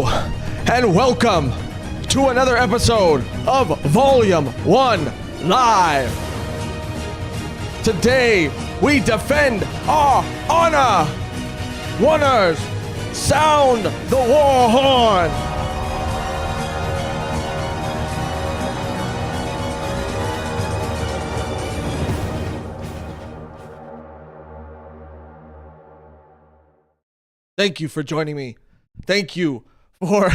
Hello, and welcome to another episode of Volume 1 Live. Today, we defend our honor. Runners, sound the war horn. Thank you for joining me. Thank you for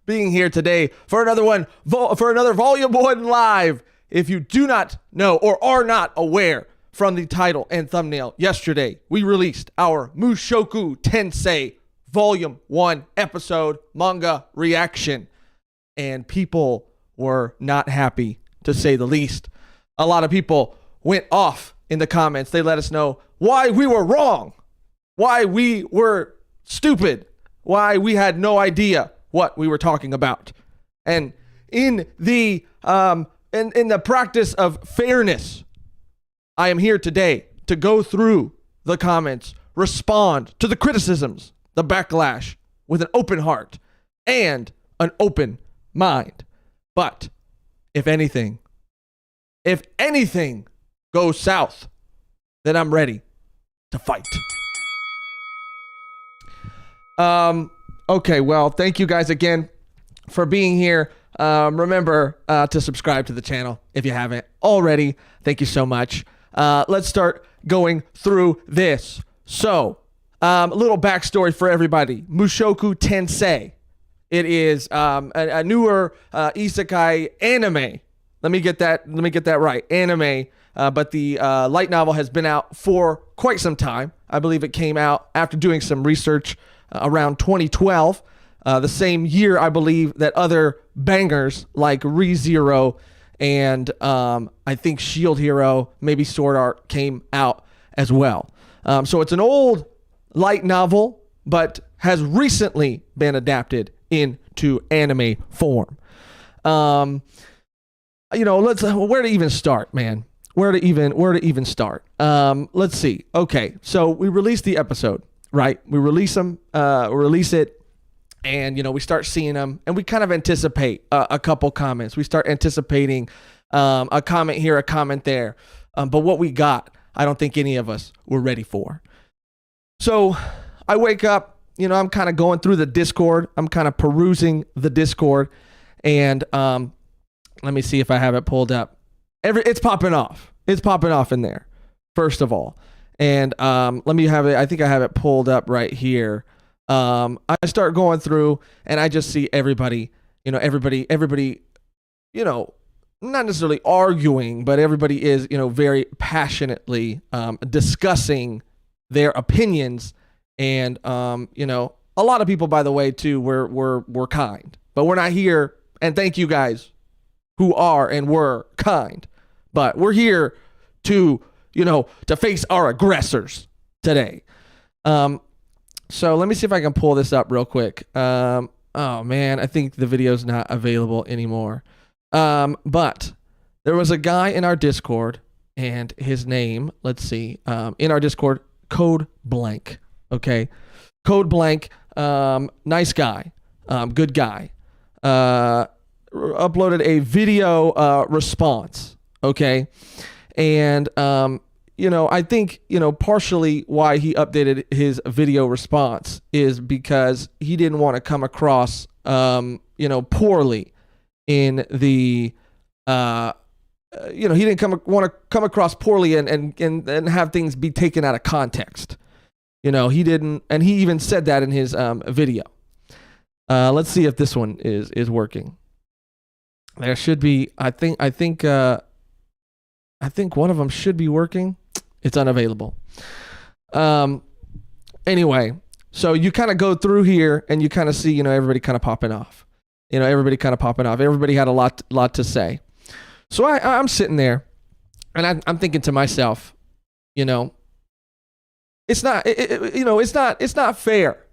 being here today for another one, for another Volume 1 Live. If you do not know or are not aware from the title and thumbnail, yesterday we released our Mushoku Tensei Volume 1 episode manga reaction, and people were not happy, to say the least. A lot of people went off in the comments. They let us know why we were wrong, why we were stupid, why we had no idea what we were talking about. And in the practice of fairness, I am here today to go through the comments, respond to the criticisms, the backlash, with an open heart and an open mind. But if anything goes south, then I'm ready to fight. Okay, well, thank you guys again for being here. Remember to subscribe to the channel if you haven't already. Thank you so much. Let's start going through this. So, a little backstory for everybody. Mushoku Tensei. It is a newer isekai anime. Let me get that right. Anime. But the light novel has been out for quite some time. I believe it came out after doing some research around 2012, the same year, I believe, that other bangers like ReZero and I think Shield Hero, maybe Sword Art, came out as well. So it's an old light novel, but has recently been adapted into anime form. Where to even start, man? Where to even start? Let's see. Okay, so we released the episode. Right, we release it, and we start seeing them, and we kind of anticipate a couple comments. We start anticipating a comment here, a comment there, but what we got, I don't think any of us were ready for. So I wake up, I'm kind of going through the Discord. I'm kind of perusing the Discord, and let me see if I have it pulled up. It's popping off. It's popping off in there, first of all. And let me have it. I think I have it pulled up right here. I start going through, and I just see everybody, not necessarily arguing, but everybody is, very passionately discussing their opinions. And a lot of people, by the way, too, were kind, but we're not here. And thank you guys who are and were kind, but we're here to face our aggressors today. So let me see if I can pull this up real quick. Oh man, I think the video's not available anymore. But there was a guy in our Discord, and his name, let's see, in our Discord, Code Blank. Okay. Code Blank, nice guy, good guy, uploaded a video response. Okay. And, I think, partially why he updated his video response is because he didn't want to come across, poorly in the, he didn't want to come across poorly and have things be taken out of context. He didn't, and he even said that in his video. Let's see if this one is working. There should be, I think one of them should be working. It's unavailable. Anyway, so you kind of go through here and you kind of see, everybody kind of popping off. Everybody had a lot to say. So I'm sitting there, and I'm thinking to myself, it's not fair,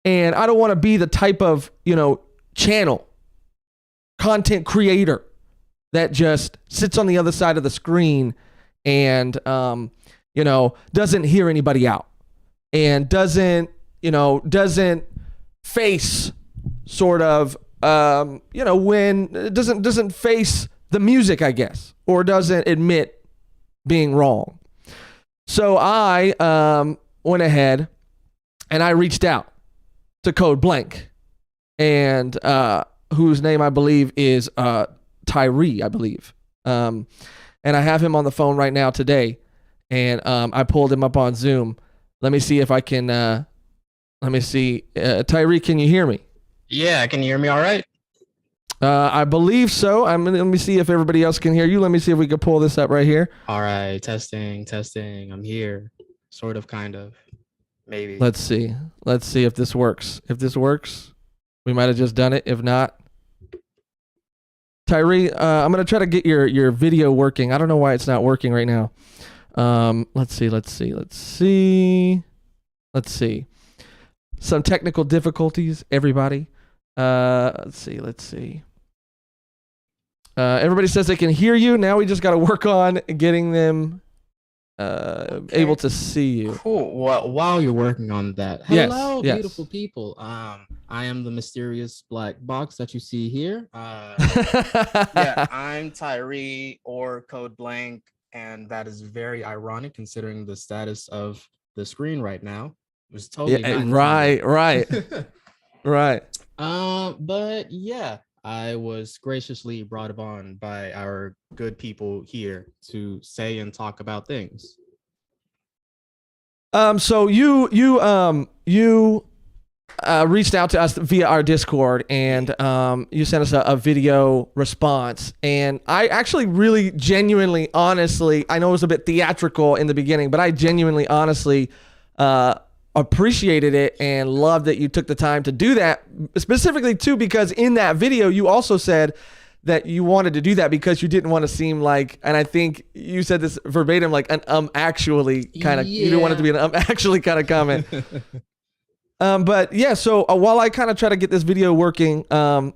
and I don't want to be the type of channel content creator that just sits on the other side of the screen and, doesn't hear anybody out and doesn't face sort of, when it doesn't face the music, I guess, or doesn't admit being wrong. So I went ahead and I reached out to Code Blank, and whose name I believe is Tyree, I believe. And I have him on the phone right now today, and I pulled him up on Zoom. Let me see if I can. Let me see. Tyree, can you hear me? Yeah, can you hear me all right? I believe so. Let me see if everybody else can hear you. Let me see if we can pull this up right here. All right, testing. I'm here. Sort of, kind of, maybe. Let's see if this works. If this works, we might have just done it. If not, Tyree, I'm gonna try to get your video working. I don't know why it's not working right now. Let's see. Some technical difficulties, everybody. Let's see. Everybody says they can hear you. Now we just got to work on getting them able to see you. Cool. Well, while you're working on that, hello, beautiful people. I am the mysterious black box that you see here. Yeah, I'm Tyree or Code Blank, and that is very ironic considering the status of the screen right now. It was totally right. But yeah, I was graciously brought upon by our good people here to say and talk about things. So you reached out to us via our Discord, and you sent us a video response, and I actually really genuinely, honestly, I know it was a bit theatrical in the beginning, but I genuinely, honestly, appreciated it and loved that you took the time to do that, specifically too because in that video you also said that you wanted to do that because you didn't want to seem like, and I think you said this verbatim, like an actually kind of, you didn't want it to be an actually kind of comment. But yeah, so while I kind of try to get this video working,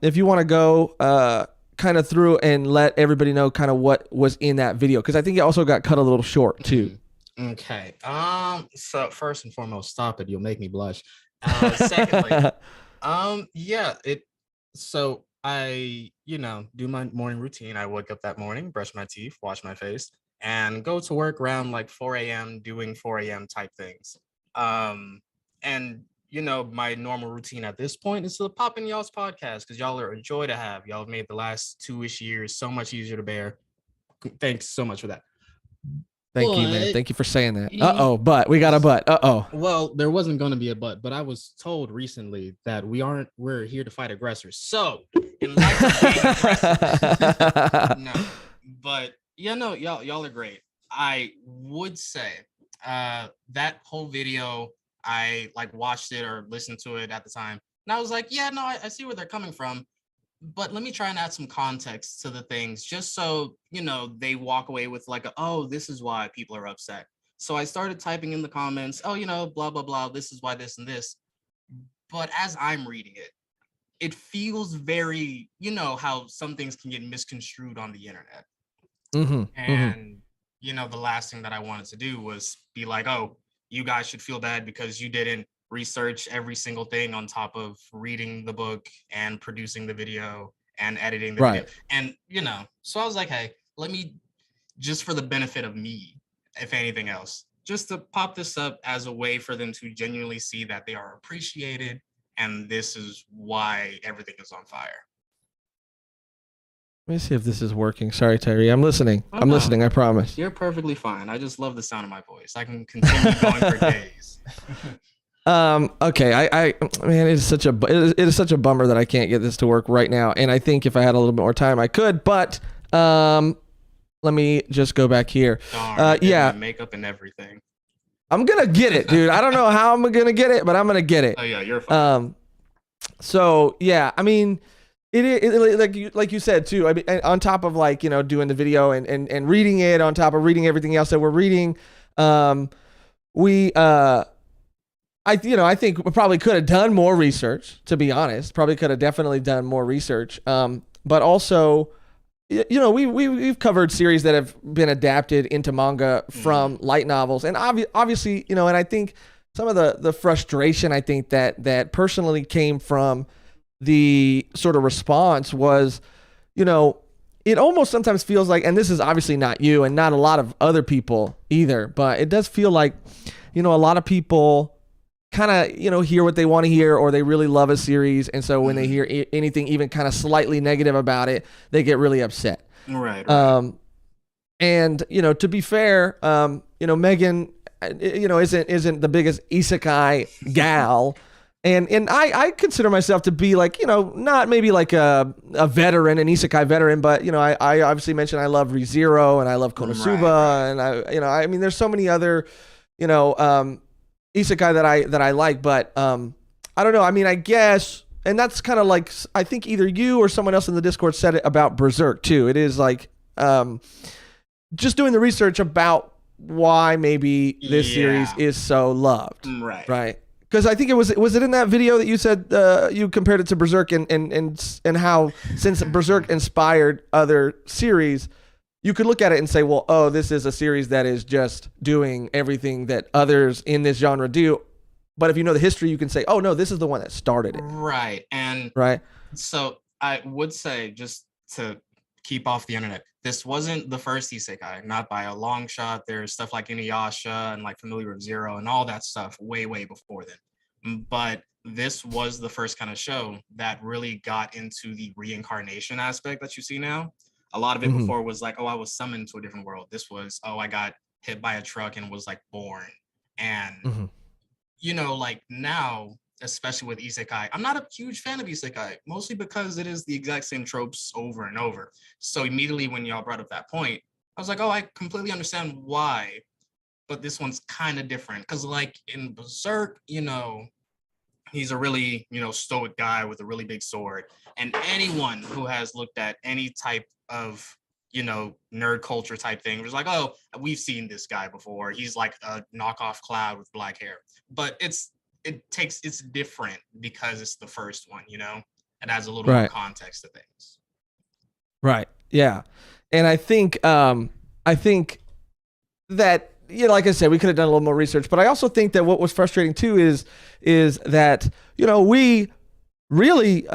if you want to go kind of through and let everybody know kind of what was in that video, because I think it also got cut a little short too. Okay. So first and foremost, stop it. You'll make me blush. Secondly, yeah, so I, do my morning routine. I wake up that morning, brush my teeth, wash my face, and go to work around like 4 a.m. doing 4 a.m. type things. And my normal routine at this point is to pop in y'all's podcast because y'all are a joy to have. Y'all have made the last 2-ish years so much easier to bear. Thanks so much for that. Thank you, man. Thank you for saying that. But we got a but. Well, there wasn't going to be a but I was told recently that we're here to fight aggressors. So, in light of being aggressors, no. But y'all are great. I would say that whole video, I watched it or listened to it at the time, and I was like, I see where they're coming from. But let me try and add some context to the things just so, they walk away with this is why people are upset. So I started typing in the comments, blah, blah, blah. This is why this and this. But as I'm reading it, it feels very, how some things can get misconstrued on the internet. Mm-hmm. And, the last thing that I wanted to do was be like, oh, you guys should feel bad because you didn't research every single thing on top of reading the book and producing the video and editing the video. And, so I was like, hey, let me, just for the benefit of me, if anything else, just to pop this up as a way for them to genuinely see that they are appreciated and this is why everything is on fire. Let me see if this is working. Sorry, Tyree. I'm listening. I'm listening. I promise. You're perfectly fine. I just love the sound of my voice. I can continue going for days. Okay. Man, it is such a bummer that I can't get this to work right now. And I think if I had a little bit more time, I could. But let me just go back here. Darn, makeup and everything. I'm gonna get it, dude. I don't know how I'm gonna get it, but I'm gonna get it. Oh yeah, you're fine. So yeah, I mean. It like you said too. I mean, on top of doing the video and reading it, on top of reading everything else that we're reading, I think we probably could have done more research. To be honest, probably could have definitely done more research. But also, we've covered series that have been adapted into manga from light novels, and obviously, and I think some of the frustration I think that personally came from the sort of response was, it almost sometimes feels like, and this is obviously not you and not a lot of other people either, but it does feel like, a lot of people kind of, hear what they want to hear, or they really love a series. And so when they hear anything even kind of slightly negative about it, they get really upset. Right. And, to be fair, Megan, isn't the biggest isekai gal. And I consider myself to be like, not maybe like a veteran, an isekai veteran, but, I obviously mentioned I love ReZero and I love Konosuba. Right. And I mean, there's so many other, isekai that I like, but I don't know. I mean, I guess, and that's kind of like, I think either you or someone else in the Discord said it about Berserk too. It is like just doing the research about why maybe this series is so loved. Right. Because I think was it in that video that you said you compared it to Berserk and how since Berserk inspired other series, you could look at it and say, well, oh, this is a series that is just doing everything that others in this genre do. But if you know the history, you can say, oh, no, this is the one that started it. Right. And so I would say, just to keep off the internet, this wasn't the first isekai, not by a long shot. There's stuff like Inuyasha and like Familiar of Zero and all that stuff way before then. But this was the first kind of show that really got into the reincarnation aspect that you see now. A lot of it before was like, oh, I was summoned to a different world. This was, oh, I got hit by a truck and was like born. And, like now, especially with isekai, I'm not a huge fan of isekai, mostly because it is the exact same tropes over and over. So immediately when y'all brought up that point, I was like, oh, I completely understand why. But this one's kind of different. Because like in Berserk, he's a really, stoic guy with a really big sword. And anyone who has looked at any type of, nerd culture type thing was like, oh, we've seen this guy before. He's like a knockoff Cloud with black hair. But it's different because it's the first one, it adds a little more context to things. Right. Yeah. And I think that, like I said, we could have done a little more research, but I also think that what was frustrating too is that, we really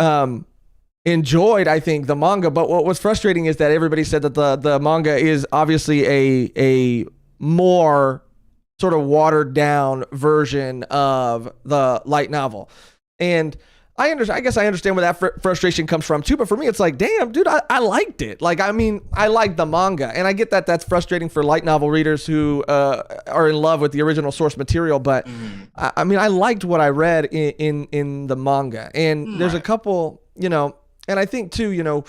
enjoyed, I think, the manga, but what was frustrating is that everybody said that the manga is obviously a more sort of watered down version of the light novel. And I guess I understand where that frustration comes from too, but for me, it's like, damn, dude, I liked it. Like, I mean, I liked the manga, and I get that that's frustrating for light novel readers who are in love with the original source material. But I mean, I liked what I read in the manga, and there's a couple, and I think too,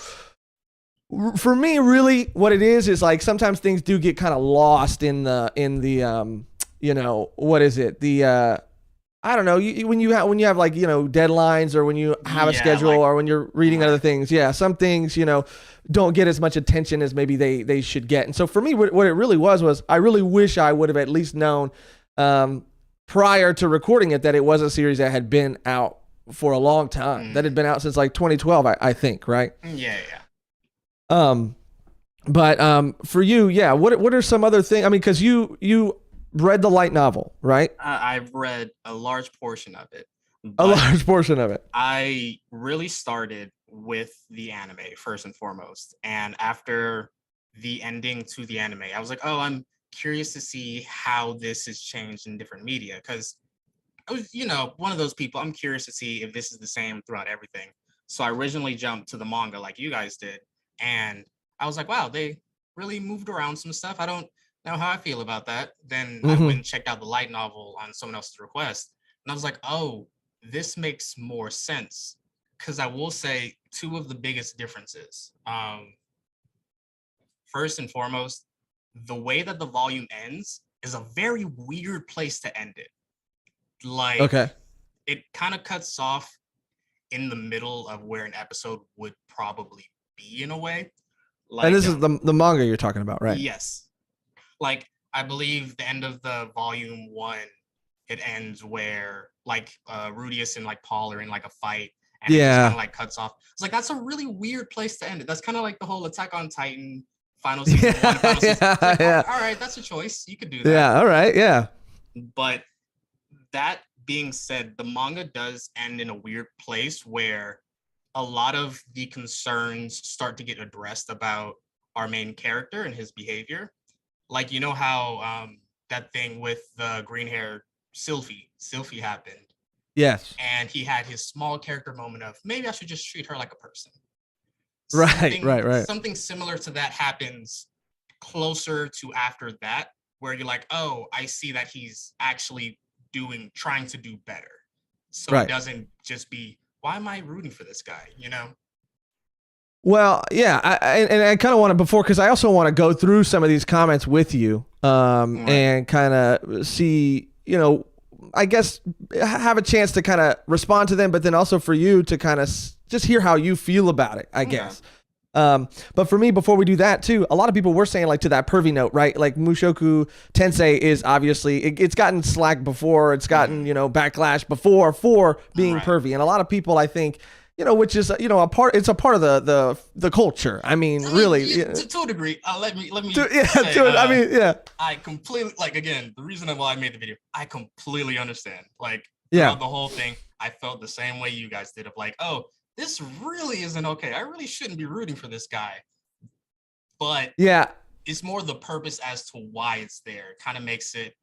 for me, really, what it is like sometimes things do get kind of lost in the what is it? I don't know. When you have like, deadlines, or when you have a schedule, or when you're reading other things. Yeah. Some things, don't get as much attention as maybe they should get. And so for me, what it really was I really wish I would have at least known prior to recording it that it was a series that had been out for a long time, that had been out since like 2012, I think. Right. Yeah. But for you, yeah. What are some other things? I mean, because you read the light novel, right? I've read a large portion of it. I really started with the anime first and foremost. And after the ending to the anime, I was like, oh, I'm curious to see how this has changed in different media. Because I was, one of those people, I'm curious to see if this is the same throughout everything. So I originally jumped to the manga like you guys did. And I was like, wow, they really moved around some stuff. I don't know how I feel about that. Then I went and checked out the light novel on someone else's request. And I was like, oh, this makes more sense. Because I will say two of the biggest differences. First and foremost, the way that the volume ends is a very weird place to end it. Like, it kind of cuts off in the middle of where an episode would probably be in a way. Like, and this is the manga you're talking about, right? Yes. Like, I believe the end of the volume 1, it ends where like Rudius and like Paul are in like a fight, and it just kind of like cuts off. It's like, that's a really weird place to end it. That's kind of like the whole Attack on Titan final season 1, final season. Like, all right, that's a choice. You could do that. Yeah, all right, yeah. But that being said, the manga does end in a weird place where a lot of the concerns start to get addressed about our main character and his behavior. Like, you know how that thing with the green hair Sylphie happened, Yes. and he had his small character moment of maybe I should just treat her like a person. Right. Right. Something similar to that happens closer to after that, where you're like, oh, I see that he's actually trying to do better. So Right. it doesn't just be, why am I rooting for this guy? You know? Well, yeah, I kind of want to before because I also want to go through some of these comments with you, Right. and kind of see, I guess have a chance to kind of respond to them, but then also for you to kind of just hear how you feel about it, I guess. But for me, before we do that too, a lot of people were saying like to that pervy note, right? Like Mushoku Tensei is obviously it's gotten slack before, it's gotten backlash before for being pervy, and a lot of people I think. Which is it's a part of the culture. I mean, really, to a degree. Let me. I completely again. The reason why I made the video, I completely understand. The whole thing, I felt the same way you guys did. Of oh, this really isn't okay. I really shouldn't be rooting for this guy. But yeah, it's more the purpose as to why it's there. Kind of makes it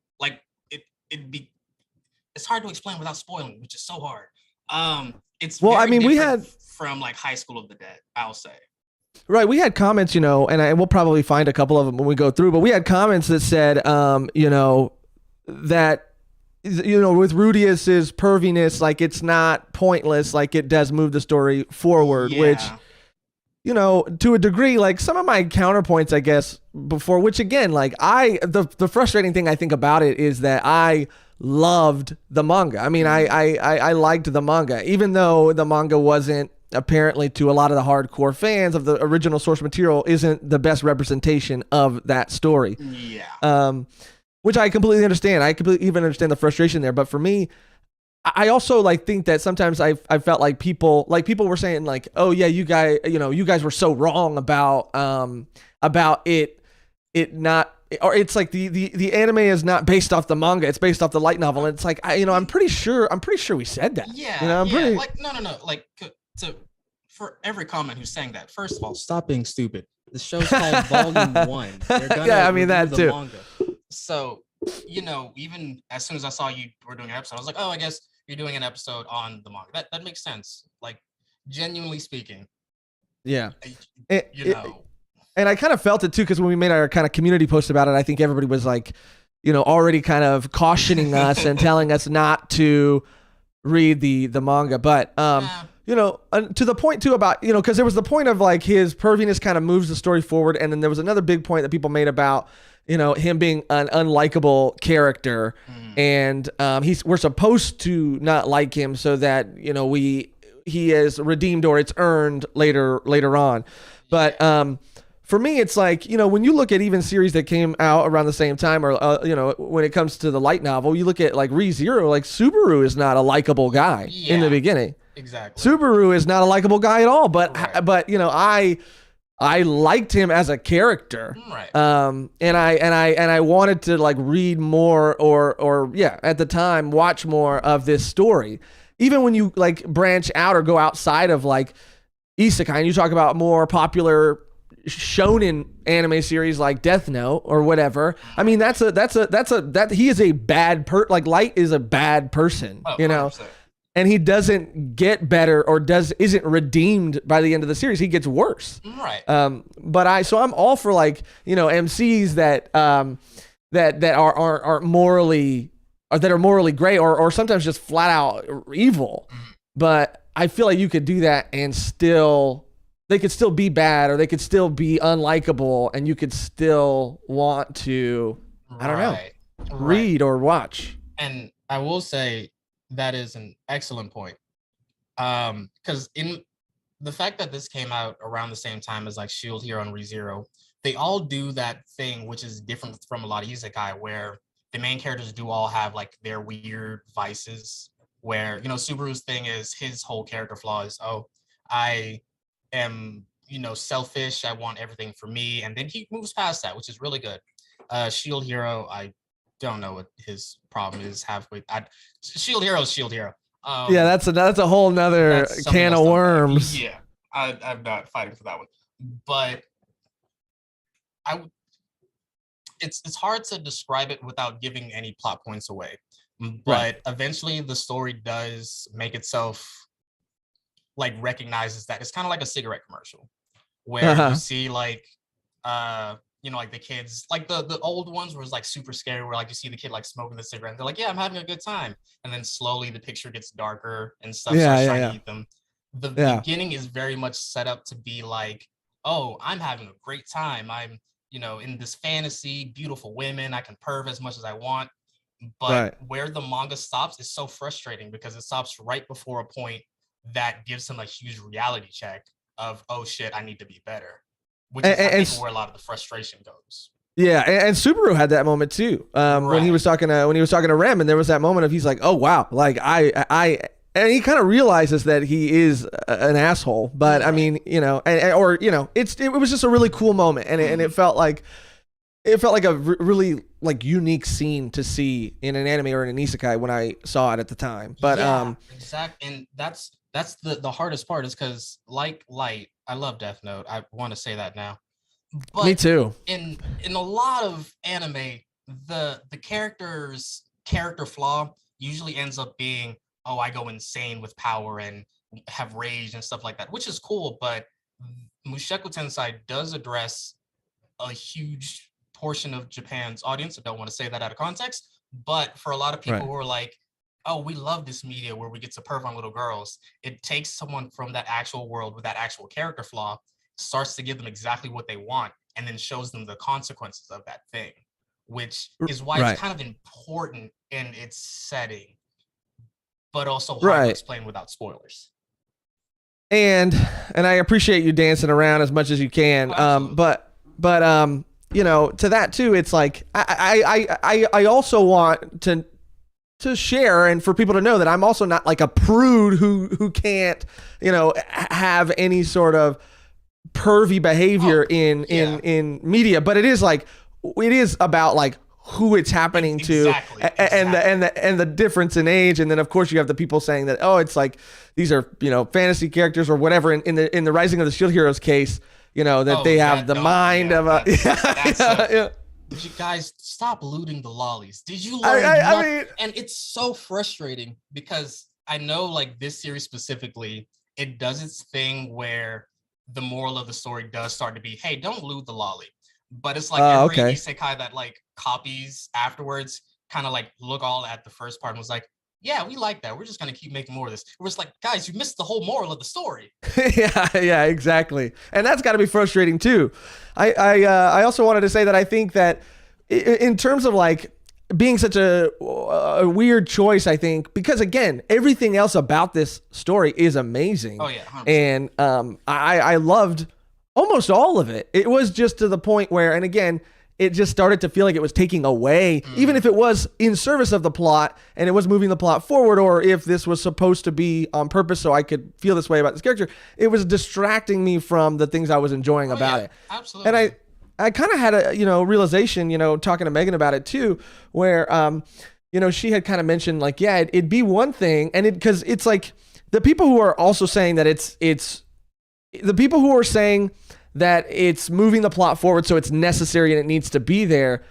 it's hard to explain without spoiling, which is so hard. It's we had from High School of the Dead, I'll say. Right, we had comments, and we'll probably find a couple of them when we go through, but we had comments that said, that, with Rudius's perviness, it's not pointless, it does move the story forward, which, to a degree, some of my counterpoints, I guess, before, which again, the frustrating thing I think about it is that I loved the manga. I mean, I liked the manga, even though the manga wasn't apparently to a lot of the hardcore fans of the original source material isn't the best representation of that story. Yeah. Which I completely understand. I completely even understand the frustration there. But for me, I also think that sometimes I felt like people were saying oh yeah, you guys were so wrong about it not. Or it's the anime is not based off the manga; it's based off the light novel. And it's I'm pretty sure we said that. Yeah, no. For every comment who's saying that, first of all, stop being stupid. The show's called Volume 1. They're gonna that too. Manga. So even as soon as I saw you were doing an episode, I was like, oh, I guess you're doing an episode on the manga. That makes sense. Genuinely speaking. Yeah. And I kind of felt it too, because when we made our kind of community post about it, I think everybody was already kind of cautioning us and telling us not to read the manga. But, to the point too about, because there was the point of his perviness kind of moves the story forward. And then there was another big point that people made about, him being an unlikable character. And we're supposed to not like him so that, he is redeemed or it's earned later on. But, for me, it's when you look at even series that came out around the same time, or when it comes to the light novel, you look at ReZero, Subaru is not a likable guy in the beginning. Exactly. Subaru is not a likable guy at all, but I liked him as a character. Right. And I wanted to read more or at the time watch more of this story. Even when you branch out or go outside of isekai and you talk about more popular shonen anime series like Death Note or whatever. I mean, he is a bad Light is a bad person, 100%. And he doesn't get better or isn't redeemed by the end of the series. He gets worse. Right. But I'm all for MCs that are morally gray or sometimes just flat out evil. But I feel like you could do that and they could still be bad, or they could still be unlikable, and you could still want to, read or watch. And I will say that is an excellent point. Because in the fact that this came out around the same time as Shield Hero and ReZero, they all do that thing which is different from a lot of isekai, where the main characters do all have their weird vices. Where Subaru's thing is his whole character flaw is, oh, I am selfish, I want everything for me, and then he moves past that, which is really good. Shield Hero, I don't know what his problem is halfway. Shield Hero is Shield Hero. Yeah, Um, that's a whole nother that's something can else of to unpack. worms. Yeah, I'm not fighting for that one, but I it's hard to describe it without giving any plot points away. Right. But eventually, the story does make itself like recognizes that it's kind of like a cigarette commercial where you Uh-huh. see like like the kids like the old ones where it's like super scary where like you see the kid like smoking the cigarette and they're like, yeah, I'm having a good time, and then slowly the picture gets darker and stuff Yeah, starts yeah, trying to yeah. eat them. The Yeah. beginning is very much set up to be like, oh, I'm having a great time, I'm in this fantasy, beautiful women, I can perv as much as I want. But Right. where the manga stops is so frustrating because it stops right before a point that gives him a huge reality check of, oh shit, I need to be better, which is I think And where a lot of the frustration goes. yeah, and Subaru had that moment too. When he Right. was talking to Rem, and there was that moment of he's like, "Oh wow," like and he kind of realizes that he is an asshole. But I Right. mean, or it was just a really cool moment, and it Mhm. felt like a really like unique scene to see in an anime or in an isekai when I saw it at the time. But Yeah, exactly. And that's the hardest part is because like light, I love Death Note. I want to say that now. me But too. in a lot of anime, the character flaw usually ends up being, oh, I go insane with power and have rage and stuff like that, which is cool. But Mushoku Tensei does address a huge portion of Japan's audience. I don't want to say that out of context, but for a lot of people Right. who are like, oh, we love this media where we get to perv on little girls, it takes someone from that actual world with that actual character flaw, starts to give them exactly what they want, and then shows them the consequences of that thing, which is why it's Right. kind of important in its setting, but also hard to Right. explain without spoilers. and and I appreciate you dancing around as much as you can. Oh, absolutely. But to that too, it's like I also want to share and for people to know that I'm also not like a prude who can't have any sort of pervy behavior Oh, in yeah. media, but it is about like who it's happening to, Exactly. and Exactly. the difference in age, and then of course you have the people saying that, oh, it's like these are fantasy characters or whatever. In the Rising of the Shield Heroes case, that Oh, they have that the don't. mind Yeah, of a that's a. yeah. You guys stop looting the lollies. Did you I, learn I I not? mean, And it's so frustrating because I know, like this series specifically, it does its thing where the moral of the story does start to be, hey, don't loot the lolly. But it's like every okay. isekai that like copies afterwards kind of like look all at the first part and was like, yeah, we like that. We're just gonna keep making more of this. It was like, guys, you missed the whole moral of the story. Yeah, exactly, and that's got to be frustrating too. I also wanted to say that I think that in terms of like being such a weird choice, I think because again, everything else about this story is Oh amazing, yeah, 100%. and I loved almost all of it. It was just to the point where, and again, it just started to feel like it was taking away, even if Mm-hmm. it was in service of the plot and it was moving the plot forward, or if this was supposed to be on purpose so I could feel this way about this character, it was distracting me from the things I was enjoying Oh about yeah, it. And absolutely. I kind of had a realization, talking to Megan about it too, where she had kind of mentioned like, yeah, it'd be one thing, and because it's like the people who are also saying that it's the people who are saying that it's moving the plot forward so it's necessary and it needs to be there.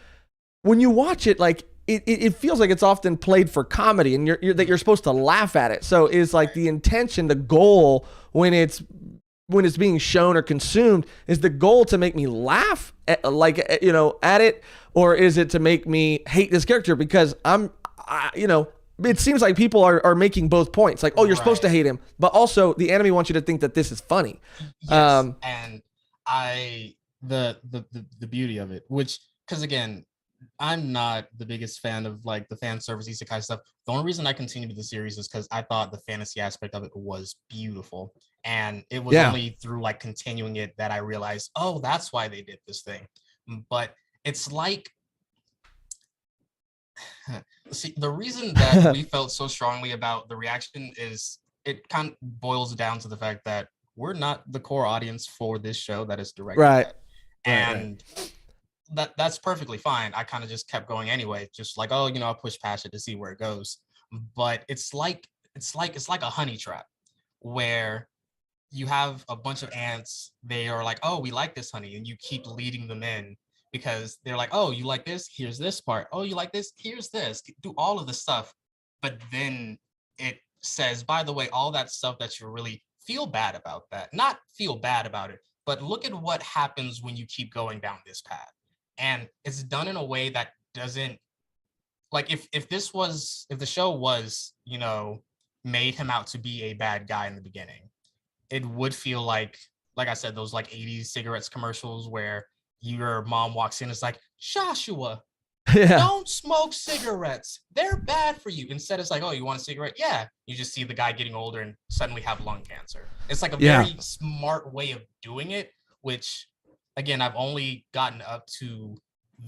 When you watch it, like it feels like it's often played for comedy, and that you're supposed to laugh at it. So is like Right. the intention, the goal when it's being shown or consumed, is the goal to make me laugh at it, or is it to make me hate this character because it seems like people are making both points, like, oh, you're supposed to Right. hate him, but also the anime wants you to think that this is funny. Yes, um and I the beauty of it, which because again, I'm not the biggest fan of like the fan service isekai stuff. The only reason I continued with the series is because I thought the fantasy aspect of it was beautiful, and it was yeah. only through like continuing it that I realized, oh, that's why they did this thing. But it's like, see, the reason that we felt so strongly about the reaction is it kind of boils down to the fact that we're not the core audience for this show that is directed Right, at. right. And that's perfectly fine. I kind of just kept going anyway, just like, oh, I'll push past it to see where it goes. But it's like it's like a honey trap where you have a bunch of ants. They are like, oh, we like this honey, and you keep leading them in because they're like, oh, you like this? Here's this part. Oh, you like this? Here's this. Do all of the stuff, but then it says, by the way, all that stuff that you really feel bad about that, not feel bad about it, but look at what happens when you keep going down this path. And it's done in a way that doesn't like if the show was, made him out to be a bad guy in the beginning, it would feel like I said, those like 80s cigarettes commercials where your mom walks in and is like, Joshua, Yeah. don't smoke cigarettes. They're bad for you. Instead, it's like, oh, you want a cigarette? Yeah. You just see the guy getting older and suddenly have lung cancer. It's like a very smart way of doing it, which again, I've only gotten up to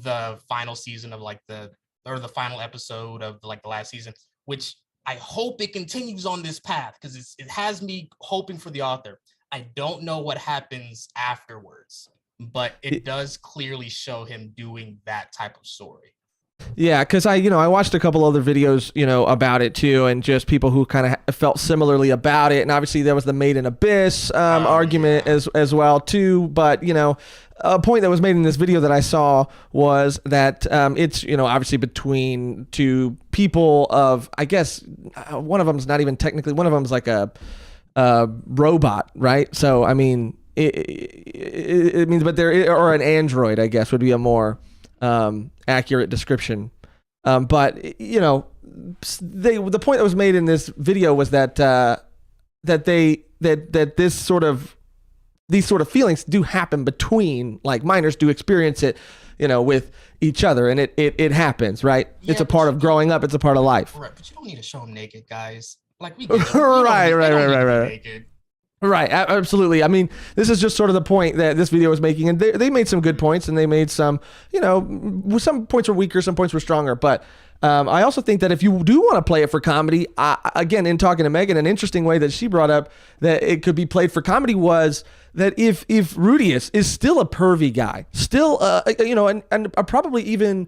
the final season of the final episode of the last season, which I hope it continues on this path because it has me hoping for the author. I don't know what happens afterwards, but it does clearly show him doing that type of story. Yeah, because I watched a couple other videos, about it too, and just people who kind of felt similarly about it. And obviously there was the Made in Abyss argument as well too. But a point that was made in this video that I saw was that it's obviously between two people of, I guess one of them's not even technically, one of them's like a robot, right? So I mean, it means, but or an android, I guess, would be a more accurate description. But the point that was made in this video was that these sort of feelings do happen between, like, minors do experience it, with each other, and it happens, right? Yeah, it's a part of growing up. It's a part of life. Right, but you don't need to show them naked, guys. Like, we get it. Right. Right, absolutely. I mean, this is just sort of the point that this video was making, and they made some good points, and they made some, some points were weaker, some points were stronger. But I also think that if you do want to play it for comedy, again, in talking to Megan, an interesting way that she brought up that it could be played for comedy was that if Rudius is still a pervy guy, still, and probably even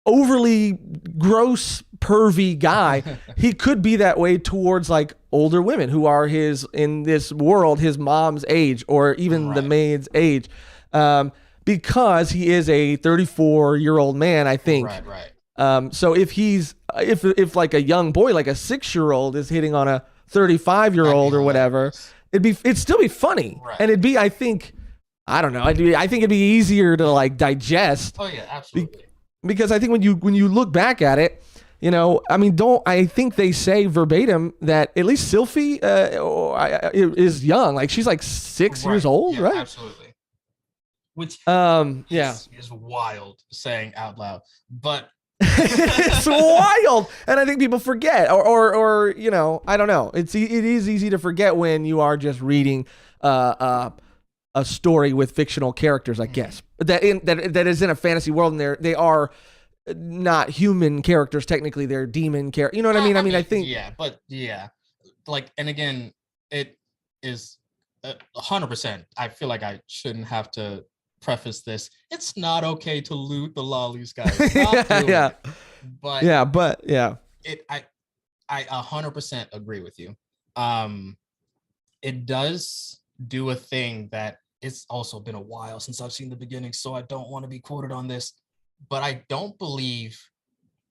overly gross pervy guy, he could be that way towards like older women who are in this world his mom's age or even the maid's age, because he is a 34-year-old man, I think. Right. So if like a young boy, like a 6-year-old is hitting on a 35-year-old or whatever, it'd still be funny. Right. And it'd be, I think it'd be easier to like digest. Oh yeah, absolutely. Because I think when you look back at it, I think they say verbatim that at least Sylphie is young. Like, she's like 6 years old, right? Absolutely. Which is wild saying out loud, but it's wild, and I think people forget, or I don't know. It is easy to forget when you are just reading a story with fictional characters, I guess, that is in a fantasy world, and they are not human characters. Technically, they're demon characters. You know what I mean? I think. Yeah, like, and again, it is 100%. I feel like I shouldn't have to preface this. It's not okay to loot the lollies, guys. Yeah. But I 100% agree with you. It does do a thing that it's also been a while since I've seen the beginning, so I don't want to be quoted on this, but I don't believe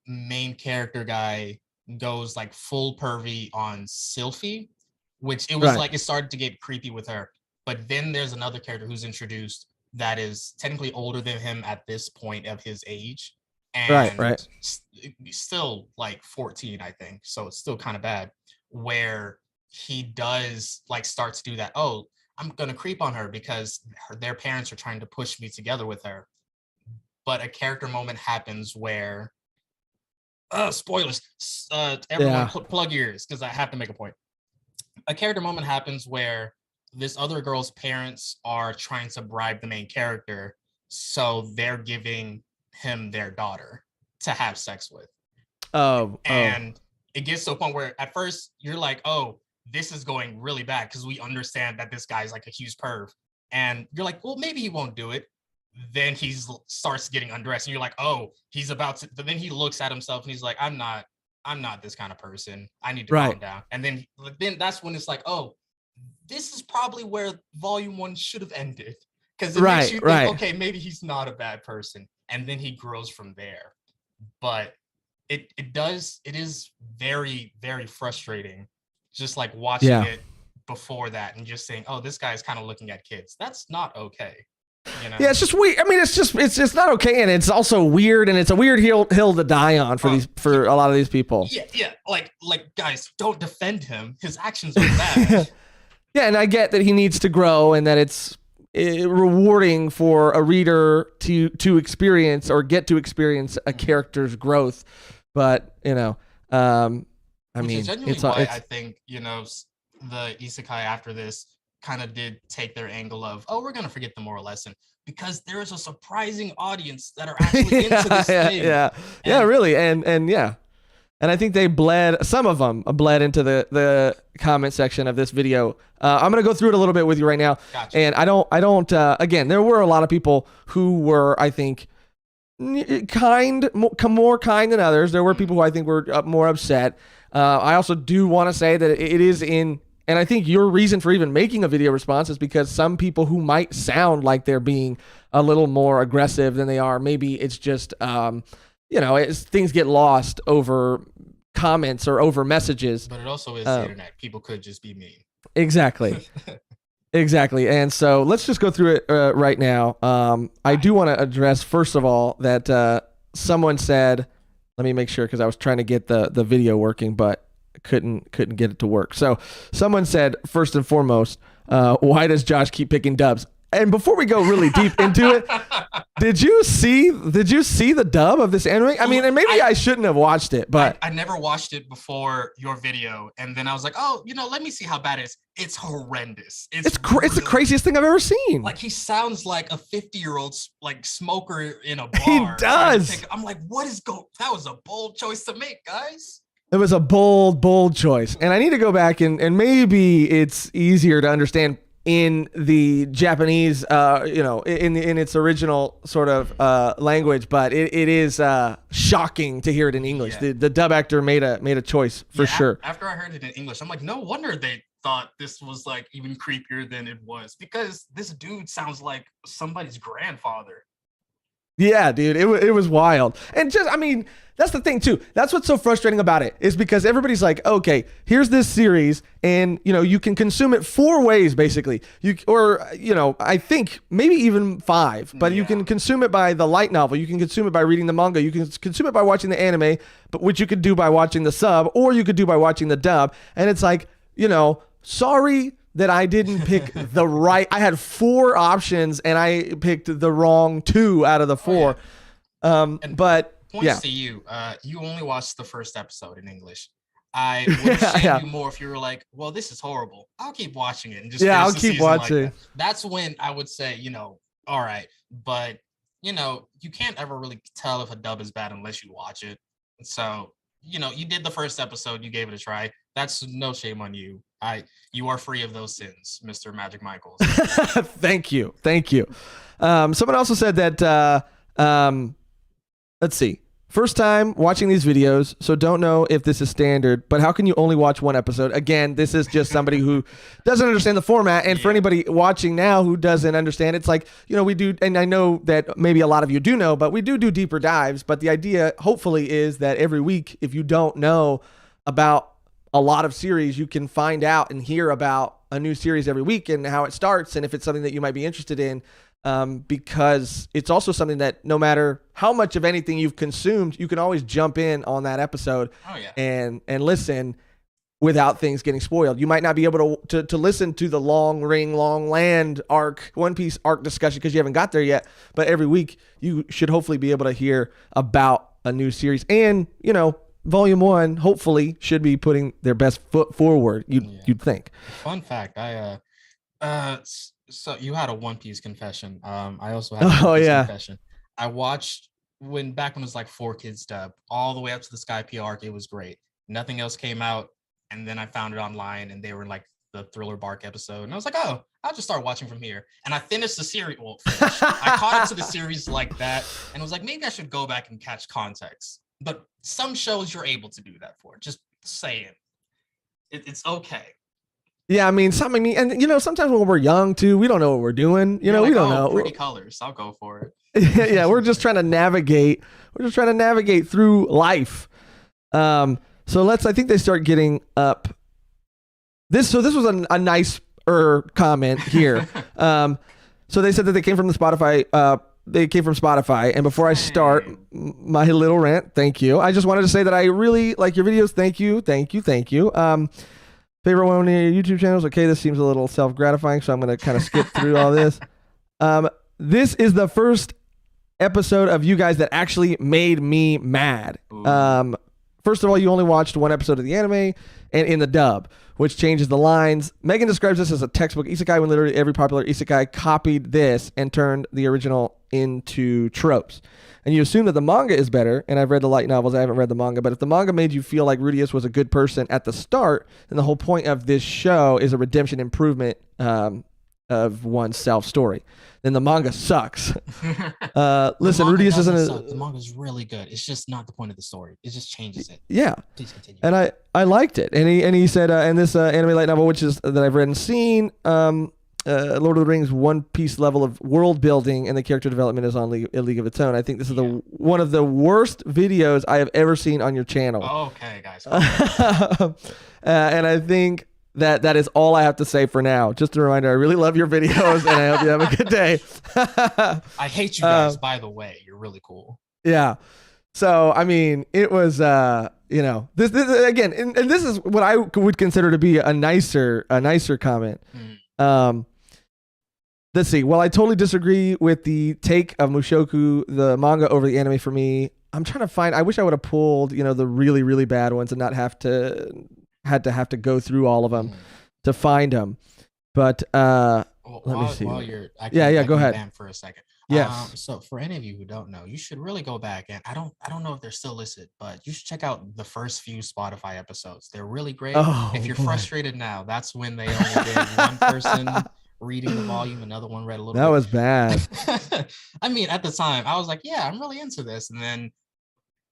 main character guy goes like full pervy on Sylphie, which it was like, it started to get creepy with her. But then there's another character who's introduced that is technically older than him at this point of his age, and still like 14, I think. So it's still kind of bad, where he does like start to do that. Oh, I'm gonna creep on her because their parents are trying to push me together with her. But a character moment happens where, spoilers. Everyone plug ears because I have to make a point. A character moment happens where this other girl's parents are trying to bribe the main character, so they're giving him their daughter to have sex with. And it gets to a point where at first you're like, oh, this is going really bad because we understand that this guy's like a huge perv. And you're like, well, maybe he won't do it. Then he starts getting undressed and you're like, oh, he's about to. But then he looks at himself and he's like, I'm not I'm not this kind of person. I need to Right. calm down. And then that's when it's like, oh, this is probably where volume 1 should have ended. Because it makes you think, okay, maybe he's not a bad person. And then he grows from there. But it is very, very frustrating. Just like watching it before that and just saying, oh, this guy's kind of looking at kids. That's not okay. You know? Yeah, it's just weird. I mean, it's just not okay, and it's also weird, and it's a weird hill to die on for a lot of these people. Yeah. Like guys, don't defend him. His actions are bad. Yeah, and I get that he needs to grow, and that it's rewarding for a reader to experience or get to experience a character's growth. But I mean, it's why I think the isekai after this kind of did take their angle of, oh, we're gonna forget the moral lesson, because there is a surprising audience that are actually into this thing. Yeah, really, and yeah, and I think some of them bled into the comment section of this video. I'm gonna go through it a little bit with you right now. Gotcha. And I don't. Again, there were a lot of people who were, I think, more kind than others. There were people who I think were more upset. I also do want to say that it is and I think your reason for even making a video response is because some people who might sound like they're being a little more aggressive than they are, maybe it's just, things get lost over comments or over messages. But it also is the internet. People could just be mean. Exactly. Exactly. And so let's just go through it right now. I do want to address, first of all, that someone said, let me make sure, because I was trying to get the video working, but couldn't get it to work. So someone said, first and foremost, why does Josh keep picking dubs? And before we go really deep into it, did you see the dub of this anime? I mean, and maybe I shouldn't have watched it, but I never watched it before your video, and then I was like, oh, let me see how bad it is. It's horrendous. It's the craziest thing I've ever seen. Like, he sounds like a 50-year-old like smoker in a bar. He does. I'm like, that was a bold choice to make, guys. It was a bold choice. And I need to go back and maybe it's easier to understand in the Japanese, in its original sort of language, but it is shocking to hear it in English. Yeah. The dub actor made a choice for sure. After I heard it in English, I'm like, no wonder they thought this was like even creepier than it was, because this dude sounds like somebody's grandfather. Yeah, dude, it was wild. And just, I mean, that's the thing too. That's what's so frustrating about it, is because everybody's like, okay, here's this series, and you can consume it 4 ways basically. I think maybe even 5, but you can consume it by the light novel, you can consume it by reading the manga, you can consume it by watching the anime, but which you could do by watching the sub, or you could do by watching the dub. And it's like, sorry that I didn't pick the right. I had 4 options and I picked the wrong 2 out of the 4. But points to you. You only watched the first episode in English. I would shame you more if you were like, well, this is horrible. I'll keep watching it and just I'll keep watching. Like that's when I would say, all right, but you can't ever really tell if a dub is bad unless you watch it. So you did the first episode, you gave it a try. That's no shame on you. You are free of those sins, Mr. Magic Michaels. Thank you. Someone also said that, let's see, first time watching these videos, so don't know if this is standard, but how can you only watch 1 episode? Again, this is just somebody who doesn't understand the format. And for anybody watching now who doesn't understand, it's like, we do, and I know that maybe a lot of you do know, but we do deeper dives. But the idea, hopefully, is that every week, if you don't know about a lot of series, you can find out and hear about a new series every week and how it starts, and if it's something that you might be interested in, because it's also something that no matter how much of anything you've consumed, you can always jump in on that episode and listen without things getting spoiled. You might not be able to listen to the Long Land arc, One Piece arc discussion because you haven't got there yet, but every week you should hopefully be able to hear about a new series. And Volume 1 hopefully should be putting their best foot forward. You'd think. Fun fact: so you had a One Piece confession. I also had a One Piece confession. I watched back when it was like 4Kids dub all the way up to the Sky P arc. It was great. Nothing else came out, and then I found it online, and they were like the Thriller Bark episode, and I was like, oh, I'll just start watching from here. And I finished the series. I caught up to the series like that, and was like, maybe I should go back and catch context. but some shows you're able to do that for. Just saying, it's okay. Yeah, I mean, and sometimes when we're young too, we don't know what we're doing. We don't know. Pretty colors, I'll go for it. Yeah, we're just trying to navigate. We're just trying to navigate through life. So I think they start getting up. This was a nice comment here. So they said that they came from the Spotify. They came from Spotify. And before I start my little rant, thank you. I just wanted to say that I really like your videos. Thank you. Favorite one of your YouTube channels. Okay, this seems a little self-gratifying, so I'm going to kind of skip through all this. This is the first episode of you guys that actually made me mad. First of all, you only watched one episode of the anime and in the dub, which changes the lines. Megan describes this as a textbook isekai when literally every popular isekai copied this and turned the original into tropes. And you assume that the manga is better, and I've read the light novels, I haven't read the manga, but if the manga made you feel like Rudius was a good person at the start, then the whole point of this show is a redemption improvement of oneself story. Then the manga sucks. Listen, Rudius isn't the manga's really good. It's just not the point of the story. It just changes it. Yeah. Please continue. And I liked it. And he said, and this anime light novel, which is that I've read and seen, Lord of the Rings One Piece level of world building and the character development is on a league of its own. I think this is one of the worst videos I have ever seen on your channel. Okay, guys. And I think that is all I have to say for now. Just a reminder, I really love your videos and I hope you have a good day. I hate you guys, by the way. You're really cool. Yeah. So, I mean, it was, this again, and this is what I would consider to be a nicer comment. Let's see. Well, I totally disagree with the take of Mushoku, the manga over the anime for me. I'm trying to find, I wish I would have pulled, the really, really bad ones and not have to go through all of them to find them. But let me see. Go ahead for a second. Yes. So for any of you who don't know, you should really go back and I don't know if they're still listed, but you should check out the first few Spotify episodes. They're really great. If you're frustrated now, that's when they only did one person reading the volume, another one read a little bit. That was bad. I mean, at the time, I was like, yeah, I'm really into this. And then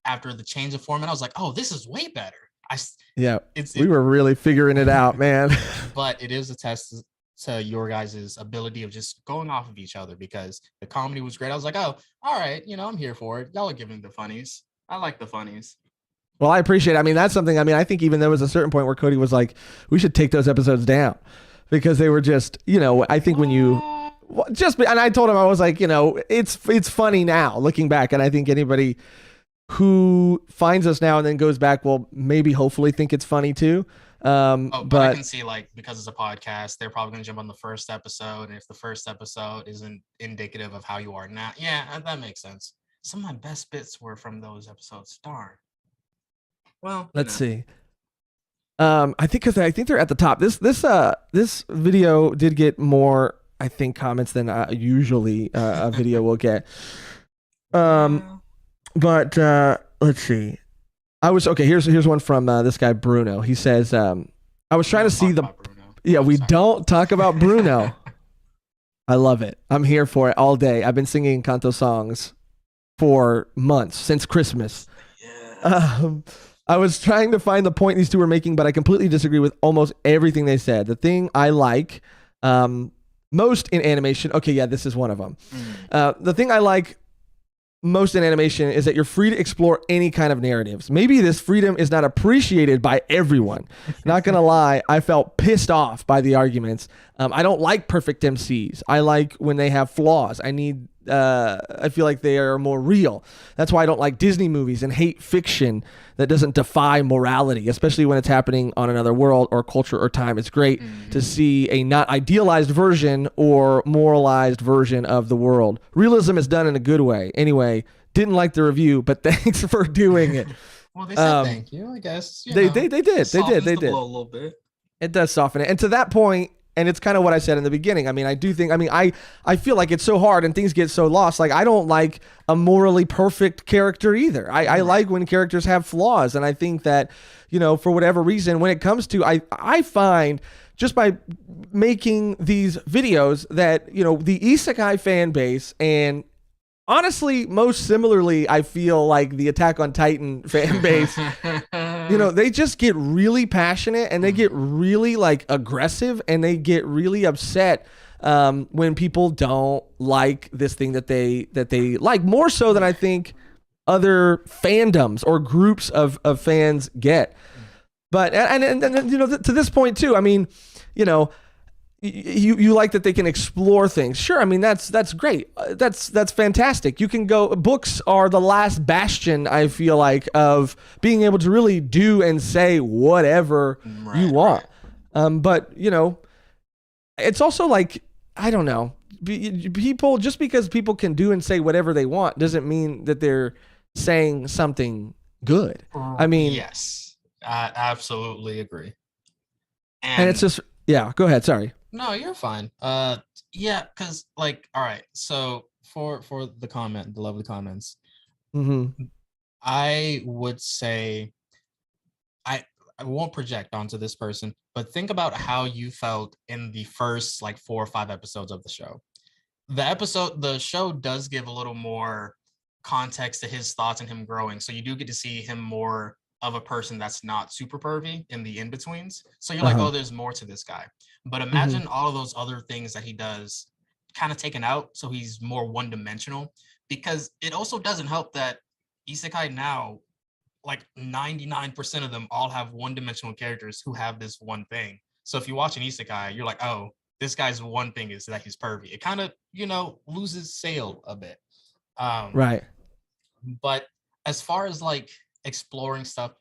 after the change of format, I was like, oh, this is way better. We were really figuring it out, man. But it is a test to your guys' ability of just going off of each other because the comedy was great. I was like, oh, all right, I'm here for it. Y'all are giving the funnies. I like the funnies. Well, I appreciate it. I mean, that's something, I think even there was a certain point where Cody was like, we should take those episodes down because they were just, I think when you and I told him, I was like, it's funny now looking back. And I think anybody who finds us now and then goes back will maybe hopefully think it's funny too. But I can see because it's a podcast, they're probably going to jump on the first episode. And if the first episode isn't indicative of how you are now, yeah, that makes sense. Some of my best bits were from those episodes. Darn. Well, let's see. I think they're at the top. This video did get more, I think, comments than usually a video will get. But let's see. Here's one from this guy Bruno. He says, I was trying to see we don't talk about Bruno. I love it. I'm here for it all day. I've been singing Kanto songs for months since Christmas. Yeah. I was trying to find the point these two were making, but I completely disagree with almost everything they said. The thing I like most in animation, this is one of them. The thing I like most in animation is that you're free to explore any kind of narratives. Maybe this freedom is not appreciated by everyone. Not gonna lie, I felt pissed off by the arguments. I don't like perfect MCs. I like when they have flaws. I feel like they are more real. That's why I don't like Disney movies and hate fiction that doesn't defy morality, especially when it's happening on another world or culture or time. It's great to see a not idealized version or moralized version of the world. Realism is done in a good way. Anyway, didn't like the review, but thanks for doing it. Well, they said thank you, I guess. They did. They did. A little bit. It does soften it. And to that point, and it's kind of what I said in the beginning. I feel like it's so hard and things get so lost. Like, I don't like a morally perfect character either. I like when characters have flaws. And I think that, for whatever reason, when it comes to, I find just by making these videos that, the isekai fan base and honestly, most similarly, I feel like the Attack on Titan fan base, they just get really passionate and they get really like aggressive and they get really upset when people don't like this thing that they like, more so than I think other fandoms or groups of fans get. But and to this point too, I mean, you like that they can explore things. Sure, I mean that's great. That's fantastic. You can go. Books are the last bastion, I feel like, of being able to really do and say whatever you want. But it's also like, I don't know. People, just because people can do and say whatever they want doesn't mean that they're saying something good. I mean, yes, I absolutely agree. And it's just, yeah, go ahead. Sorry. No, you're fine. Yeah, because like, all right. So for the lovely comments, I would say I won't project onto this person, but think about how you felt in the first like 4 or 5 episodes of the show. The show does give a little more context to his thoughts and him growing. So you do get to see him more of a person that's not super pervy in the in-betweens. So you're like, oh, there's more to this guy. But imagine all of those other things that he does kind of taken out, so he's more one-dimensional. Because it also doesn't help that isekai now, like 99% of them all have one-dimensional characters who have this one thing. So if you watch an isekai, you're like, oh, this guy's one thing is that he's pervy. It kind of, loses sail a bit. Right. But as far as like exploring stuff,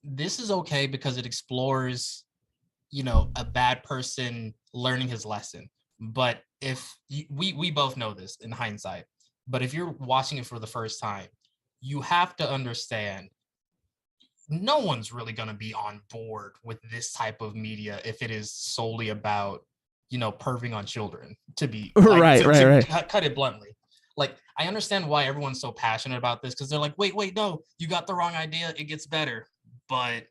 this is okay because it explores, a bad person learning his lesson. But if we both know this in hindsight, but if you're watching it for the first time, you have to understand no one's really going to be on board with this type of media if it is solely about, perving on children, to be like, right. Cut it bluntly. Like, I understand why everyone's so passionate about this, because they're like, wait, no, you got the wrong idea. It gets better. But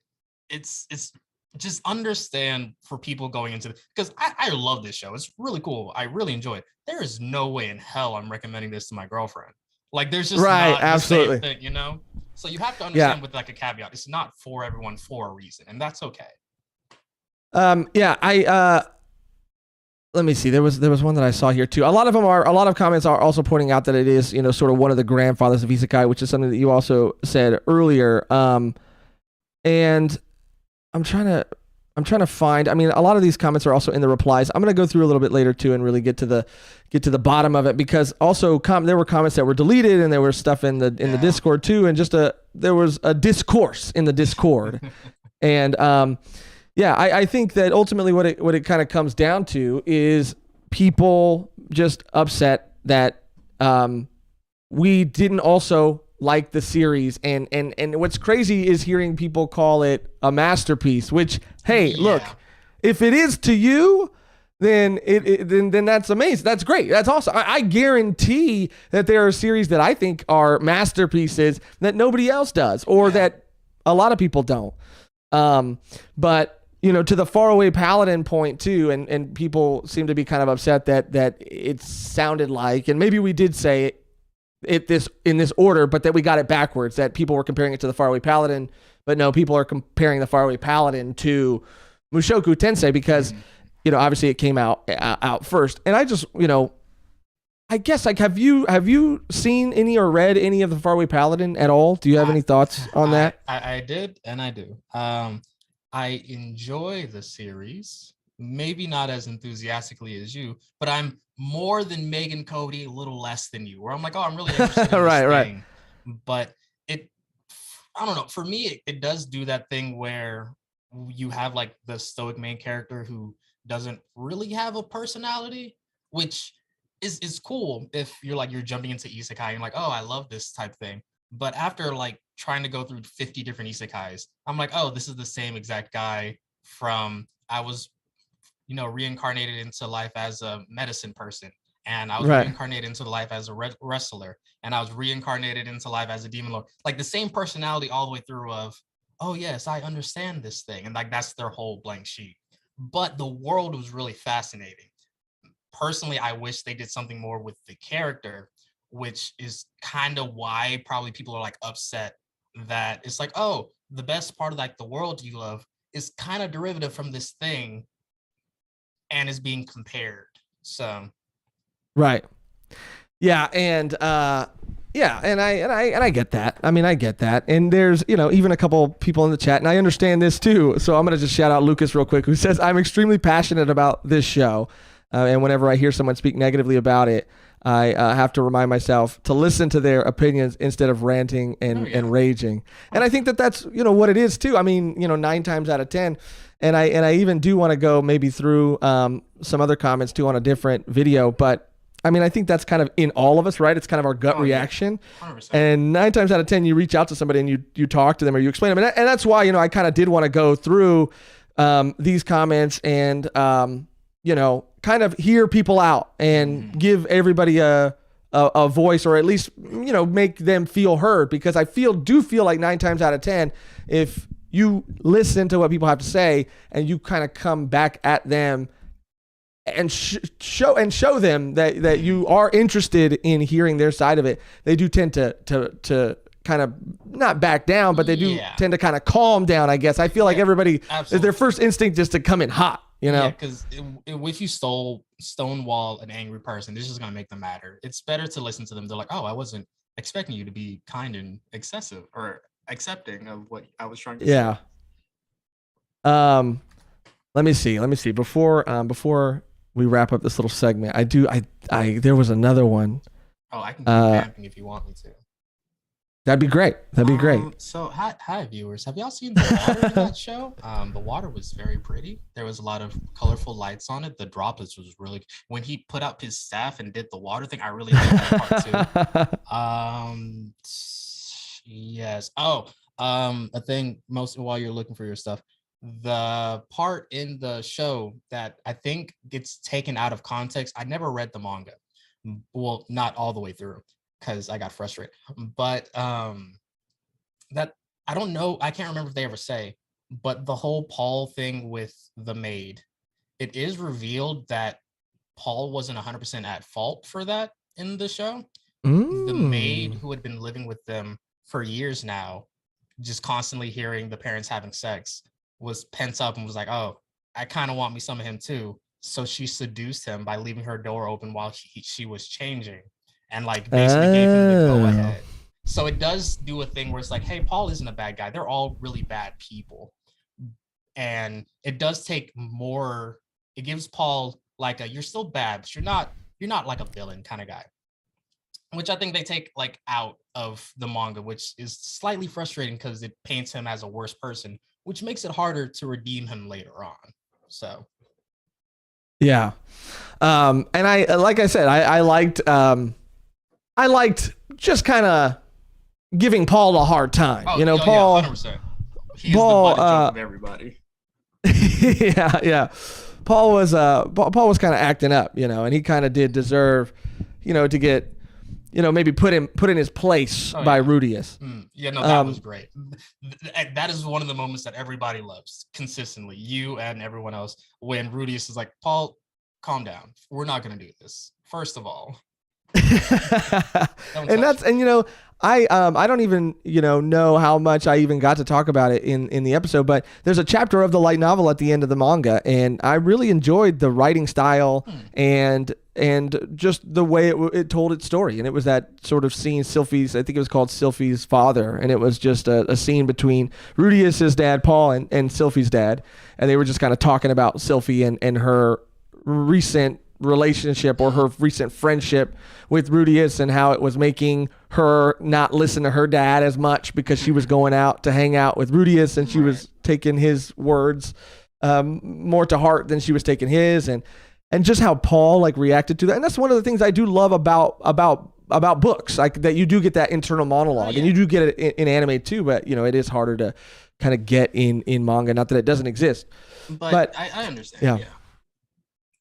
it's just understand for people going into it, because I love this show. It's really cool. I really enjoy it. There is no way in hell I'm recommending this to my girlfriend. Like, there's just not absolutely the same thing, So you have to understand with like a caveat. It's not for everyone for a reason, and that's okay. Let me see. There was one that I saw here too. A lot of comments are also pointing out that it is, sort of one of the grandfathers of isekai, which is something that you also said earlier. And I'm trying to find. I mean, a lot of these comments are also in the replies. I'm going to go through a little bit later too and really get to the bottom of it, because also there were comments that were deleted and there was stuff in the Discord too, and there was a discourse in the Discord, and I think that ultimately what it kind of comes down to is people just upset that we didn't also like the series, and what's crazy is hearing people call it a masterpiece, which, hey, look, if it is to you, then then that's amazing. That's great. That's awesome. I guarantee that there are series that I think are masterpieces that nobody else does, or that a lot of people don't. But to the faraway paladin point too, and people seem to be kind of upset that it sounded like, and maybe we did say it in this order, but that we got it backwards, that people were comparing it to the faraway paladin, but no, people are comparing the faraway paladin to Mushoku Tensei, because obviously it came out first. And I just, I guess, like, have you seen any or read any of the faraway paladin at all? Do you have any thoughts on that? I did, and I do. I enjoy the series, maybe not as enthusiastically as you, but I'm more than Megan Cody, a little less than you, where I'm like, oh, I'm really interested in this thing. But I don't know, for me, it does do that thing where you have like the stoic main character who doesn't really have a personality, which is cool if you're jumping into isekai and like, oh, I love this type thing. But after like trying to go through 50 different isekais, I'm like, oh, this is the same exact guy from I was, reincarnated into life as a medicine person, and I was reincarnated into life as a wrestler, and I was reincarnated into life as a demon lord. Like the same personality all the way through of, oh yes, I understand this thing, and like that's their whole blank sheet. But the world was really fascinating. Personally, I wish they did something more with the character, which is kind of why probably people are like upset that it's like, oh, the best part of like the world you love is kind of derivative from this thing and is being compared. So Right. Yeah, and I get that. I mean, I get that. And there's, even a couple people in the chat, and I understand this too. So I'm going to just shout out Lucas real quick, who says, I'm extremely passionate about this show. And whenever I hear someone speak negatively about it, I have to remind myself to listen to their opinions instead of ranting and raging. And I think that that's, what it is too. I mean, 9 times out of 10. And I even do want to go maybe through some other comments too on a different video, but I mean, I think that's kind of in all of us, right? It's kind of our gut reaction. Yeah. 100%. And 9 times out of 10, you reach out to somebody and you talk to them or you explain them. And that's why, I kind of did want to go through these comments and, kind of hear people out and give everybody a voice, or at least, make them feel heard, because I do feel like 9 times out of 10, if you listen to what people have to say and you kind of come back at them and show them that you are interested in hearing their side of it, they do tend to kind of not back down, but they do tend to kind of calm down, I guess. I feel like everybody, their first instinct is to come in hot, Yeah, because if you stonewall an angry person, this is going to make them madder. It's better to listen to them. They're like, oh, I wasn't expecting you to be kind and excessive or accepting of what I was trying to say. Let me see. Before we wrap up this little segment, there was another one. Oh, I can keep vamping if you want me to. That'd be great. So hi viewers. Have y'all seen the water in that show? The water was very pretty. There was a lot of colorful lights on it. The droplets was really, when he put up his staff and did the water thing, I really liked that part too. Yes. A thing while you're looking for your stuff. The part in the show that I think gets taken out of context. I never read the manga. Well, not all the way through, because I got frustrated. But that, I don't know, I can't remember if they ever say, but the whole Paul thing with the maid, it is revealed that Paul wasn't 100% at fault for that in the show. The maid who had been living with them for years now, just constantly hearing the parents having sex, was pent up and was like, oh, I kind of want me some of him too. So she seduced him by leaving her door open while she was changing, and like basically gave him the go ahead. So it does do a thing where it's like, hey, Paul isn't a bad guy. They're all really bad people. And it does take more, it gives Paul like you're still bad, but you're not like a villain kind of guy. Which I think they take like out of the manga, which is slightly frustrating because it paints him as a worse person, which makes it harder to redeem him later on. So yeah. And I, like I said, I liked just kind of giving Paul a hard time. Paul, 100%. He's the butt joke of everybody. yeah. Paul was kind of acting up, and he kind of did deserve, to get, maybe put in his place by Rudius. That was great. That is one of the moments that everybody loves consistently, you and everyone else, when Rudius is like, Paul, calm down. We're not going to do this. First of all. I don't even know how much I even got to talk about it in the episode, but there's a chapter of the light novel at the end of the manga, and I really enjoyed the writing style and just the way it told its story. And it was that sort of scene, Sylphie's, I think it was called Sylphie's father, and it was just a scene between Rudius's dad Paul and Sylphie's dad, and they were just kind of talking about Sylphie and her recent relationship or her recent friendship with Rudius, and how it was making her not listen to her dad as much because she was going out to hang out with Rudius, and she was taking his words more to heart than she was taking his, and just how Paul like reacted to that. And that's one of the things I do love about books, like that you do get that internal monologue, and you do get it in anime too, but it is harder to kind of get in manga, not that it doesn't exist, but I understand.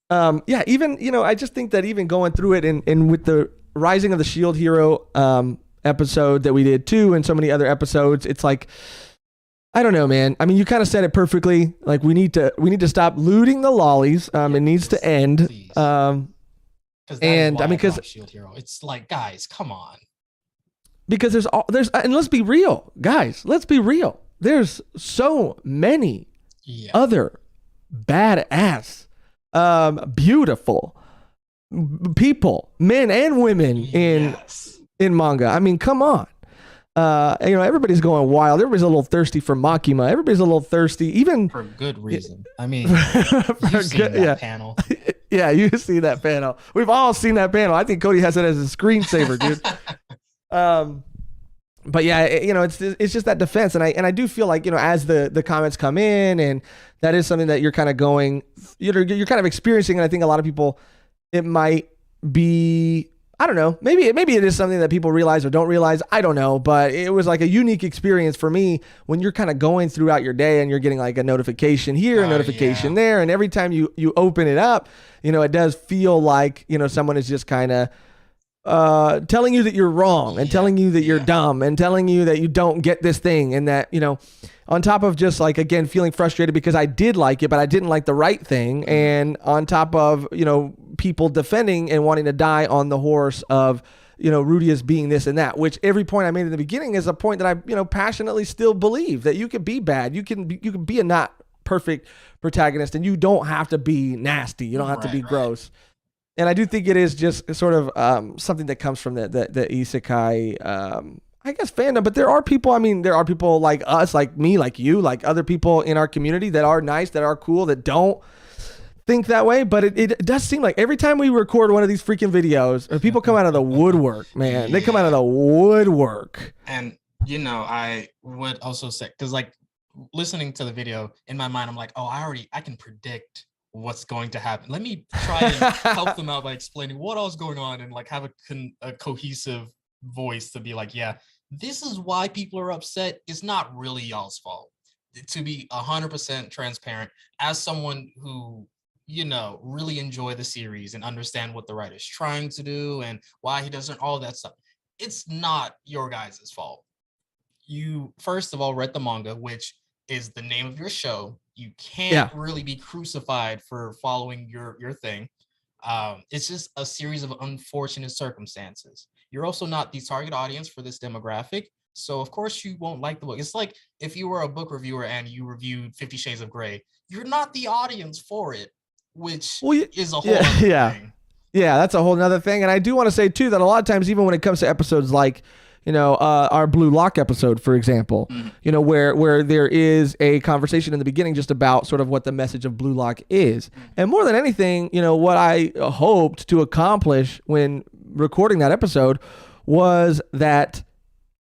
Even, I just think that even going through it and with the Rising of the Shield Hero episode that we did too, and so many other episodes, it's like, I don't know, man. I mean, you kind of said it perfectly. Like we need to stop looting the lollies. It needs to end. Because And I mean, because Shield Hero, it's like, guys, come on. Because and let's be real, guys. Let's be real. There's so many other badass, beautiful people, men and women in manga. I mean, come on. Everybody's going wild. Everybody's a little thirsty for Makima. Everybody's a little thirsty, even for good reason. I mean, you've seen that panel. Yeah, you see that panel. We've all seen that panel. I think Cody has it as a screensaver, dude. But yeah, it's just that defense, and I do feel like, as the comments come in, and that is something that you're kind of going, you're kind of experiencing, and I think a lot of people, it might be, I don't know, maybe it is something that people realize or don't realize. I don't know, but it was like a unique experience for me when you're kind of going throughout your day and you're getting like a notification here, a notification there, and every time you open it up, it does feel like someone is just kind of telling you that you're wrong and telling you that you're dumb and telling you that you don't get this thing, and that, on top of just like, again, feeling frustrated because I did like it, but I didn't like the right thing. And on top of, people defending and wanting to die on the horse of, Rudius being this and that, which every point I made in the beginning is a point that I, passionately still believe that you can be bad. You can be a not perfect protagonist, and you don't have to be nasty. You don't have to be gross. And I do think it is just sort of something that comes from the isekai, I guess, fandom. But there are people like us, like me, like you, like other people in our community that are nice, that are cool, that don't think that way. But it does seem like every time we record one of these freaking videos, people come out of the woodwork, man. They come out of the woodwork. And, I would also say, because like listening to the video in my mind, I'm like, oh, I can predict what's going to happen. Let me try and help them out by explaining what else is going on, and like have a cohesive voice to be like, yeah, this is why people are upset. It's not really y'all's fault. To be 100% transparent, as someone who, really enjoy the series and understand what the writer's trying to do and why he doesn't, all that stuff, it's not your guys' fault. You, first of all, read the manga, which is the name of your show. You can't really be crucified for following your thing. It's just a series of unfortunate circumstances. You're also not the target audience for this demographic, so of course you won't like the book. It's like if you were a book reviewer and you reviewed 50 Shades of Grey, you're not the audience for it, which is a whole other thing. Yeah, that's a whole nother thing. And I do want to say too that a lot of times, even when it comes to episodes like, our Blue Lock episode, for example, where there is a conversation in the beginning just about sort of what the message of Blue Lock is. And more than anything, what I hoped to accomplish when recording that episode was that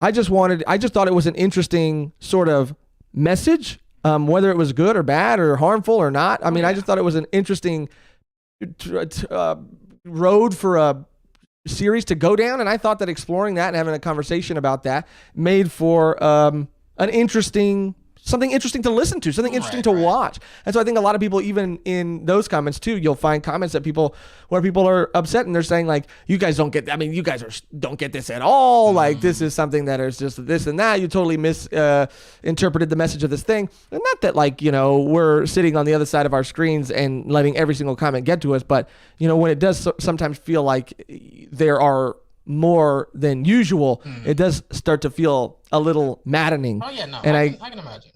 I just thought it was an interesting sort of message, whether it was good or bad or harmful or not. I mean, I just thought it was an interesting road for a series to go down, and I thought that exploring that and having a conversation about that made for something interesting to listen to, something interesting to watch. And so I think a lot of people, even in those comments too, you'll find comments that where people are upset and they're saying like, you guys don't get this at all. Like, this is something that is just this and that. You totally misinterpreted the message of this thing. And not that like, we're sitting on the other side of our screens and letting every single comment get to us. But, when it does sometimes feel like there are more than usual, it does start to feel a little maddening. Oh yeah, no, and I can imagine.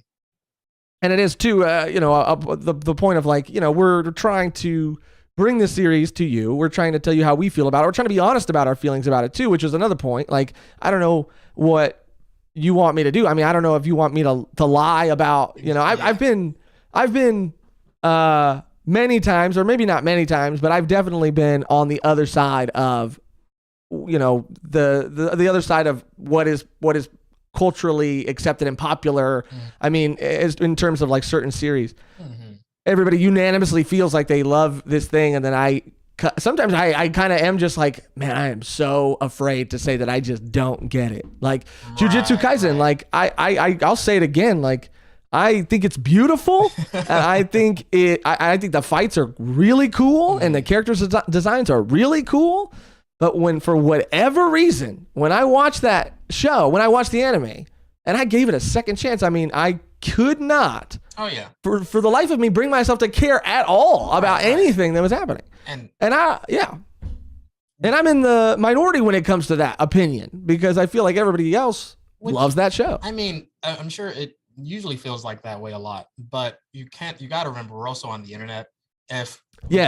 And it is too, the point of like, we're trying to bring this series to you. We're trying to tell you how we feel about it. We're trying to be honest about our feelings about it too, which is another point. Like, I don't know what you want me to do. I mean, I don't know if you want me to lie about, I've been many times, or maybe not many times, but I've definitely been on the other side of, the other side of what is culturally accepted and popular. I mean, in terms of like certain series, everybody unanimously feels like they love this thing, and then sometimes I kind of am just like, man, I am so afraid to say that I just don't get it. Like Jujutsu Kaisen, like I'll say it again, like I think it's beautiful, and I think the fights are really cool, and the characters designs are really cool. But for whatever reason, when I watched that show, when I watched the anime, and I gave it a second chance, I mean, I could not, for the life of me, bring myself to care at all about anything that was happening. And And I'm in the minority when it comes to that opinion because I feel like everybody else loves that show. I mean, I'm sure it usually feels like that way a lot, but you got to remember we're also on the internet. If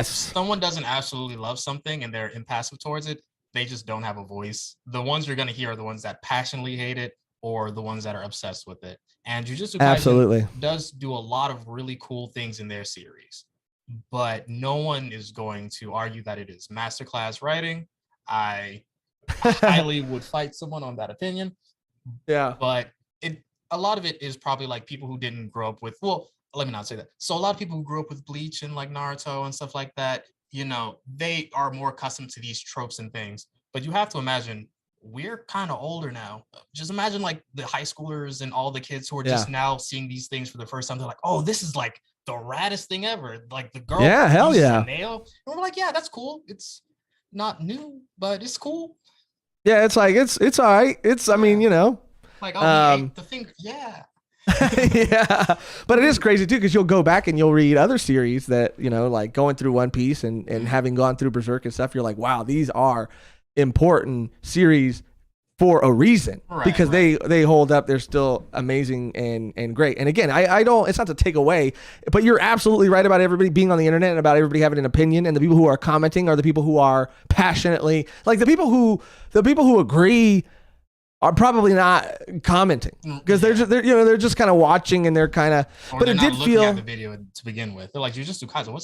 someone doesn't absolutely love something and they're impassive towards it, they just don't have a voice. The ones you're going to hear are the ones that passionately hate it or the ones that are obsessed with it. And Jujutsu Kaisen does do a lot of really cool things in their series, but no one is going to argue that it is masterclass writing. I highly would fight someone on that opinion. Yeah. But a lot of it is probably like people who didn't grow up with, well, let me not say that. So a lot of people who grew up with Bleach and like Naruto and stuff like that, you know, they are more accustomed to these tropes and things. But you have to imagine we're kind of older now. Just imagine like the high schoolers and all the kids who are just now seeing these things for the first time. They're like, oh, this is like the raddest thing ever. Like the girl. Yeah, hell yeah. Nail. And we're like, yeah, that's cool. It's not new, but it's cool. Yeah, it's like it's all right. It's I mean, you know. Like the thing, yeah. Yeah, but it is crazy too because you'll go back and you'll read other series that, you know, like going through One Piece and having gone through Berserk and stuff, you're like, wow, these are important series for a reason because they hold up. They're still amazing and great. And again, I don't, it's not to take away, but you're absolutely right about everybody being on the internet and about everybody having an opinion, and the people who are commenting are the people who are passionately, like the people who agree are probably not commenting because they're just kind of watching and they're kind of, but it did feel at the video to begin with. They're like, you just do Kaisen.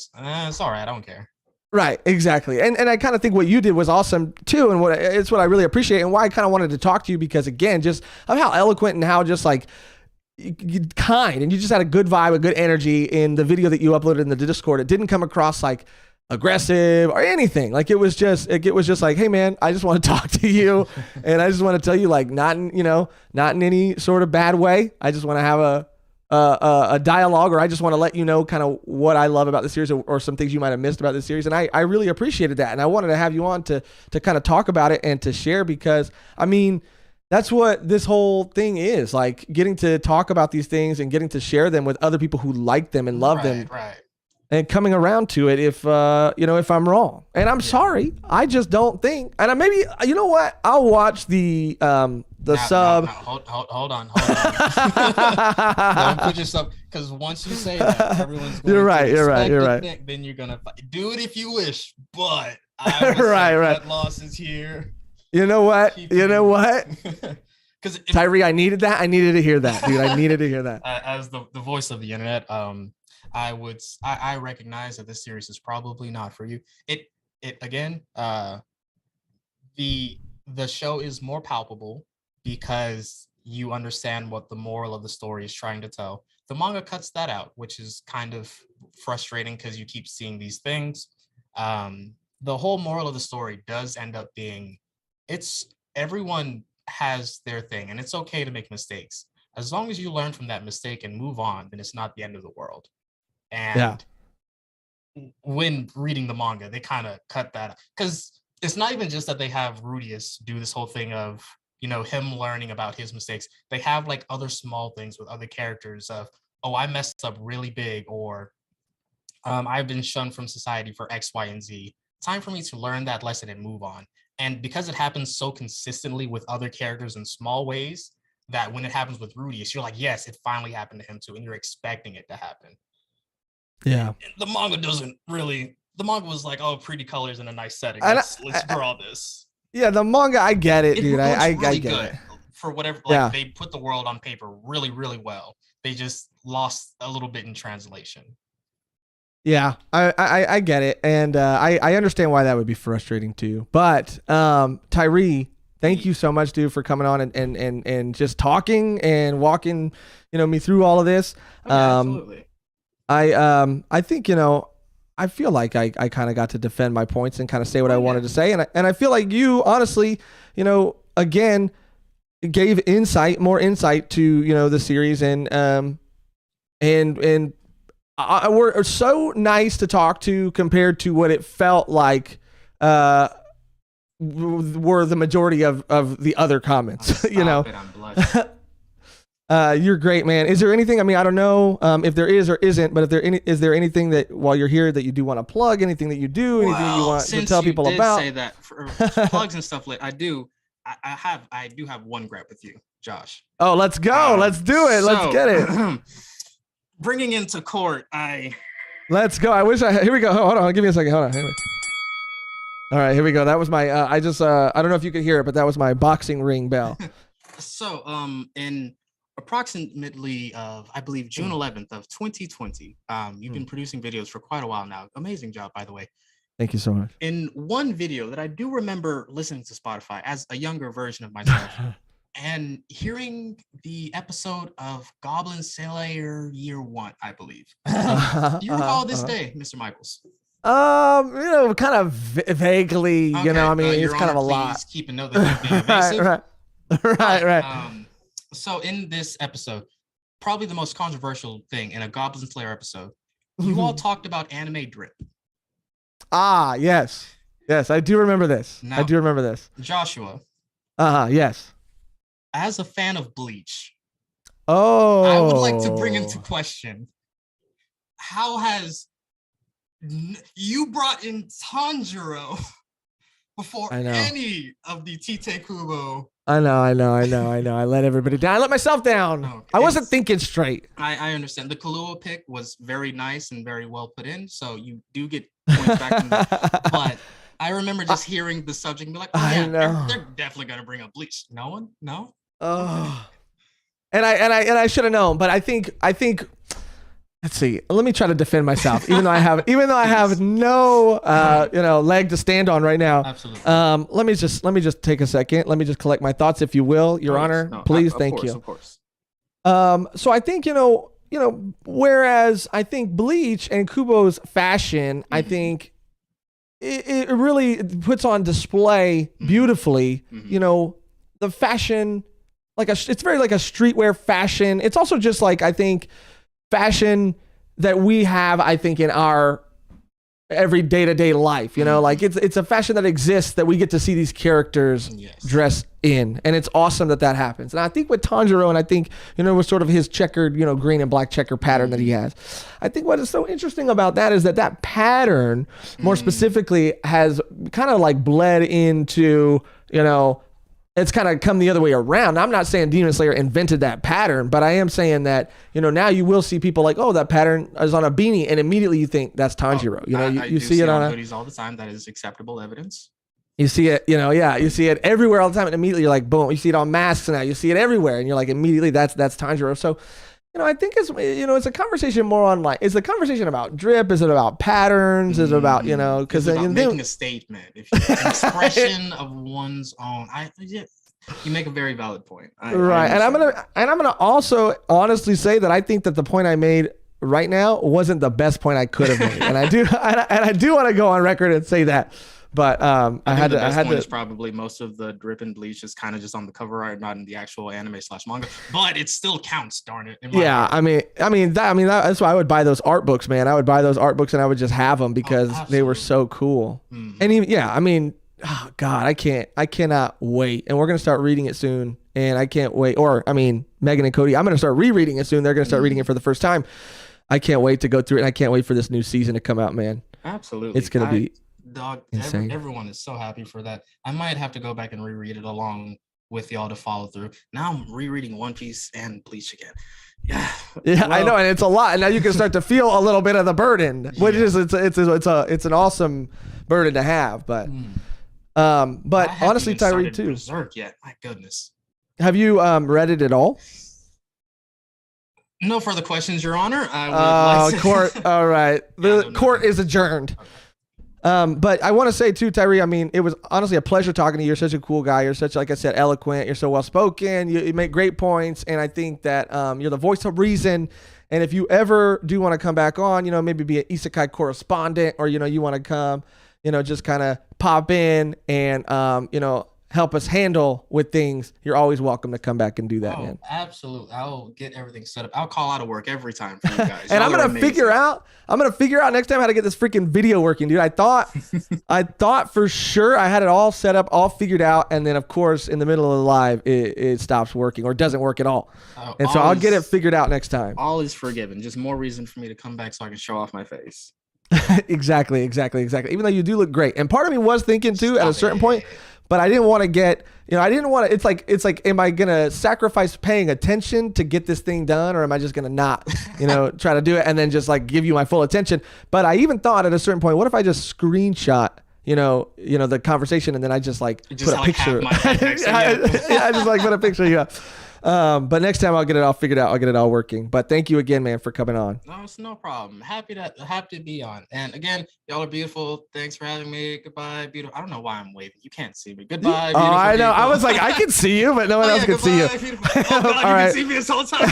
It's all right. I don't care. Right, exactly. And I kind of think what you did was awesome too, and it's what I really appreciate and why I kind of wanted to talk to you, because again, just of how eloquent and how just like kind, and you just had a good vibe, a good energy in the video that you uploaded in the Discord. It didn't come across like aggressive or anything. Like it was just like, hey man, I just want to talk to you and I just want to tell you, like, not in any sort of bad way. I just want to have a dialogue, or I just want to let you know kind of what I love about the series, or some things you might have missed about the series. And I really appreciated that. And I wanted to have you on to kind of talk about it and to share, because I mean, that's what this whole thing is, like getting to talk about these things and getting to share them with other people who like them and love them. Right. And coming around to it if I'm wrong. And I'm sorry. I just don't think. And maybe, you know what? I'll watch the sub. No, hold on. Don't put yourself, because once you say that, everyone's going You're right. Then you're going to do it if you wish. But I would say that loss is here. You know what? Because Tyree, I needed that. I needed to hear that, dude. I needed to hear that. As the voice of the internet, I recognize that this series is probably not for you. It again, the show is more palpable because you understand what the moral of the story is trying to tell. The manga cuts that out, which is kind of frustrating because you keep seeing these things. The whole moral of the story does end up being, everyone has their thing, and it's okay to make mistakes. As long as you learn from that mistake and move on, then it's not the end of the world. And when reading the manga, they kind of cut that, because it's not even just that they have Rudius do this whole thing of, you know, him learning about his mistakes. They have like other small things with other characters of, oh, I messed up really big, or I've been shunned from society for X, Y, and Z. Time for me to learn that lesson and move on. And because it happens so consistently with other characters in small ways, that when it happens with Rudius, you're like, yes, it finally happened to him too, and you're expecting it to happen. Yeah. The manga doesn't really. The manga was like, oh, pretty colors in a nice setting. Let's draw this. Yeah, the manga, I get it, dude. I really get good it. For whatever, like they put the world on paper really, really well. They just lost a little bit in translation. Yeah, I get it, and I understand why that would be frustrating too. But Tyree, thank you so much, dude, for coming on and just talking and walking, me through all of this. Okay, absolutely. I think, I feel like I kind of got to defend my points and kind of say what I wanted to say. And I feel like you honestly, again, gave more insight to, the series, and were so nice to talk to compared to what it felt like, were the majority of the other comments, I'm blushing. You're great, man. Is there anything? I mean, I don't know if there is or isn't, but is there anything that while you're here that you do want to plug? Anything that you do? Anything you want to tell people about? Say that for plugs and stuff. Like I do have one gripe with you, Josh. Oh, let's go. Let's do it. Let's get it. Bringing into court, Let's go. Here we go. Hold on. Give me a second. Hold on. All right, here we go. That was my. I don't know if you could hear it, but that was my boxing ring bell. So, in approximately I believe June 11th of 2020, you've been producing videos for quite a while now. Amazing job, by the way. Thank you so much. In one video that I do remember listening to Spotify as a younger version of myself and hearing the episode of Goblin Slayer Year 1, I believe. Do you recall this day, Mr. Michaels? Kind of vaguely, Okay, I mean, it's Your kind Honor, of a lot. Please keep a note that you're being evasive. Right. So in this episode, probably the most controversial thing in a Goblin Slayer episode, you all talked about anime drip. Ah, yes. Yes, I do remember this. Now, Joshua. Yes. As a fan of Bleach, I would like to bring into question, how has you brought in Tanjiro before any of the Tite Kubo? I know. I let everybody down. I let myself down. Okay. I wasn't thinking straight. I understand. The Kahlua pick was very nice and very well put in, so you do get points back. But I remember just hearing the subject and be like, oh, yeah, they're definitely gonna bring up Bleach. No one? No? Oh. And I should have known, but I think let's see. Let me try to defend myself, even though I have no leg to stand on right now. Absolutely. Let me just take a second. Let me just collect my thoughts, if you will, Your Honor. Please, thank you. Of course. So I think whereas I think Bleach and Kubo's fashion, I think it really puts on display beautifully. The fashion, it's very like a streetwear fashion. It's also just like, I think, fashion that we have, I think, in our every day-to-day life, like it's a fashion that exists that we get to see these characters dress in, and it's awesome that happens. And I think with Tanjiro, and I think with sort of his checkered green and black checker pattern that he has, I think what is so interesting about that is that pattern more specifically has kind of like bled into it's kind of come the other way around. I'm not saying Demon Slayer invented that pattern, but I am saying that, now you will see people like, oh, that pattern is on a beanie, and immediately you think that's Tanjiro. You see it on hoodies all the time. That is acceptable evidence. You see it, you see it everywhere all the time, and immediately you're like, boom. You see it on masks now. You see it everywhere, and you're like, immediately that's Tanjiro. So, I think it's it's a conversation more on like, is the conversation about drip? Is it about patterns? Is it about because making a statement, if you an expression of one's own. You make a very valid point. Right, and I'm gonna also honestly say that I think that the point I made right now wasn't the best point I could have made, and I do want to go on record and say that. But I had to. Is probably most of the drip and Bleach is kind of just on the cover art, not in the actual anime/manga. But it still counts, darn it. Yeah, I mean that's why I would buy those art books, man. I would buy those art books and I would just have them because they were so cool. And even oh God, I cannot wait. And we're gonna start reading it soon, and I can't wait. Or Megan and Cody, I'm gonna start rereading it soon. They're gonna start reading it for the first time. I can't wait to go through it. And I can't wait for this new season to come out, man. Absolutely, it's gonna be. Dog, everyone is so happy for that. I might have to go back and reread it along with y'all to follow through. Now I'm rereading One Piece and Bleach again. Yeah, well, I know, and it's a lot. And now you can start to feel a little bit of the burden, which is it's an awesome burden to have. But honestly, Tyree too. Berserk yet? My goodness. Have you read it at all? No further questions, Your Honor. Court. All right, the court is adjourned. Okay. But I want to say too, Tyree, it was honestly a pleasure talking to you. You're such a cool guy. You're such, like I said, eloquent. You're so well spoken. You make great points. And I think that you're the voice of reason. And if you ever do want to come back on, maybe be an isekai correspondent, or, you want to come, just kind of pop in and, help us handle with things, you're always welcome to come back and do that, man. Absolutely. I'll get everything set up. I'll call out of work every time for you guys. And I'm gonna figure out next time how to get this freaking video working, dude. I thought for sure I had it all set up, all figured out, and then of course in the middle of the live it stops working or doesn't work at all. And so I'll get it figured out next time. All is forgiven. Just more reason for me to come back so I can show off my face. Exactly. Even though you do look great. And part of me was thinking too at a certain point, but I didn't want to get, I didn't want to, it's like, am I going to sacrifice paying attention to get this thing done? Or am I just going to not, try to do it and then just like give you my full attention? But I even thought at a certain point, what if I just screenshot, the conversation and then I just like put a picture. I just like put a picture of you up. But next time I'll get it all figured out. I'll get it all working. But thank you again, man, for coming on. No, it's no problem. Happy to be on. And again, y'all are beautiful. Thanks for having me. Goodbye, beautiful. I don't know why I'm waving. You can't see me. Goodbye. Oh, I know. Beautiful. I was like, I can see you, but no one else can see you. Oh God, you can see me this whole time.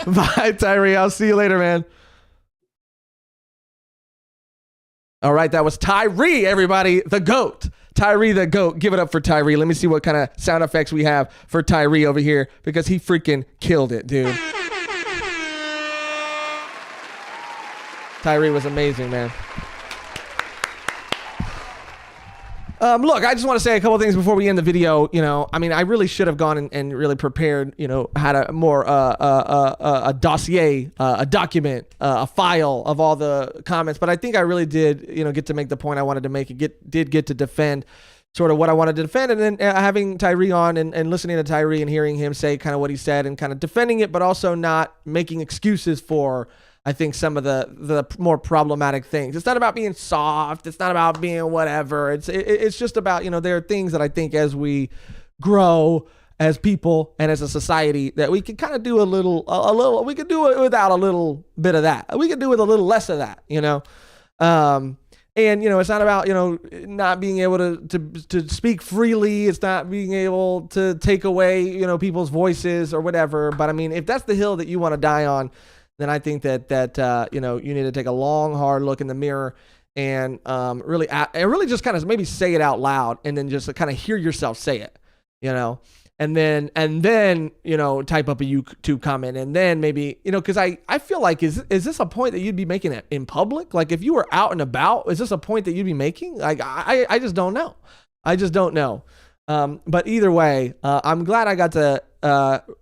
Bye, Tyree. I'll see you later, man. All right, that was Tyree, everybody, the GOAT. Tyree the GOAT. Give it up for Tyree. Let me see what kind of sound effects we have for Tyree over here because he freaking killed it, dude. Tyree was amazing, man. Look, I just want to say a couple things before we end the video. I really should have gone and really prepared, had a more a dossier, a document, a file of all the comments. But I think I really did, get to make the point I wanted to make. Did get to defend sort of what I wanted to defend. And then having Tyree on and listening to Tyree and hearing him say kind of what he said and kind of defending it, but also not making excuses for, I think, some of the more problematic things. It's not about being soft. It's not about being whatever. It's just about, there are things that I think as we grow as people and as a society that we can kind of do a little, we could do it without a little bit of that. We could do with a little less of that, and, it's not about, not being able to speak freely. It's not being able to take away, people's voices or whatever. But I mean, if that's the hill that you want to die on, then I think that you need to take a long, hard look in the mirror and really just kind of maybe say it out loud and then just kind of hear yourself say it, and then type up a YouTube comment and then maybe, because I feel like, is this a point that you'd be making it in public? Like if you were out and about, is this a point that you'd be making? Like, I just don't know. But either way, I'm glad I got to,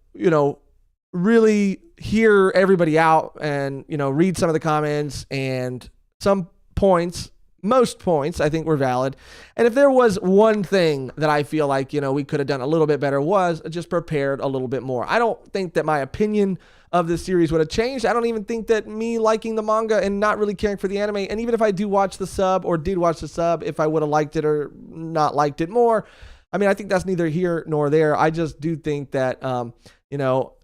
really hear everybody out and, read some of the comments and most points I think were valid. And if there was one thing that I feel like, we could have done a little bit better was just prepared a little bit more. I don't think that my opinion of this series would have changed. I don't even think that me liking the manga and not really caring for the anime, and even if I do watch the sub or did watch the sub, if I would have liked it or not liked it more, I mean, I think that's neither here nor there. I just do think that,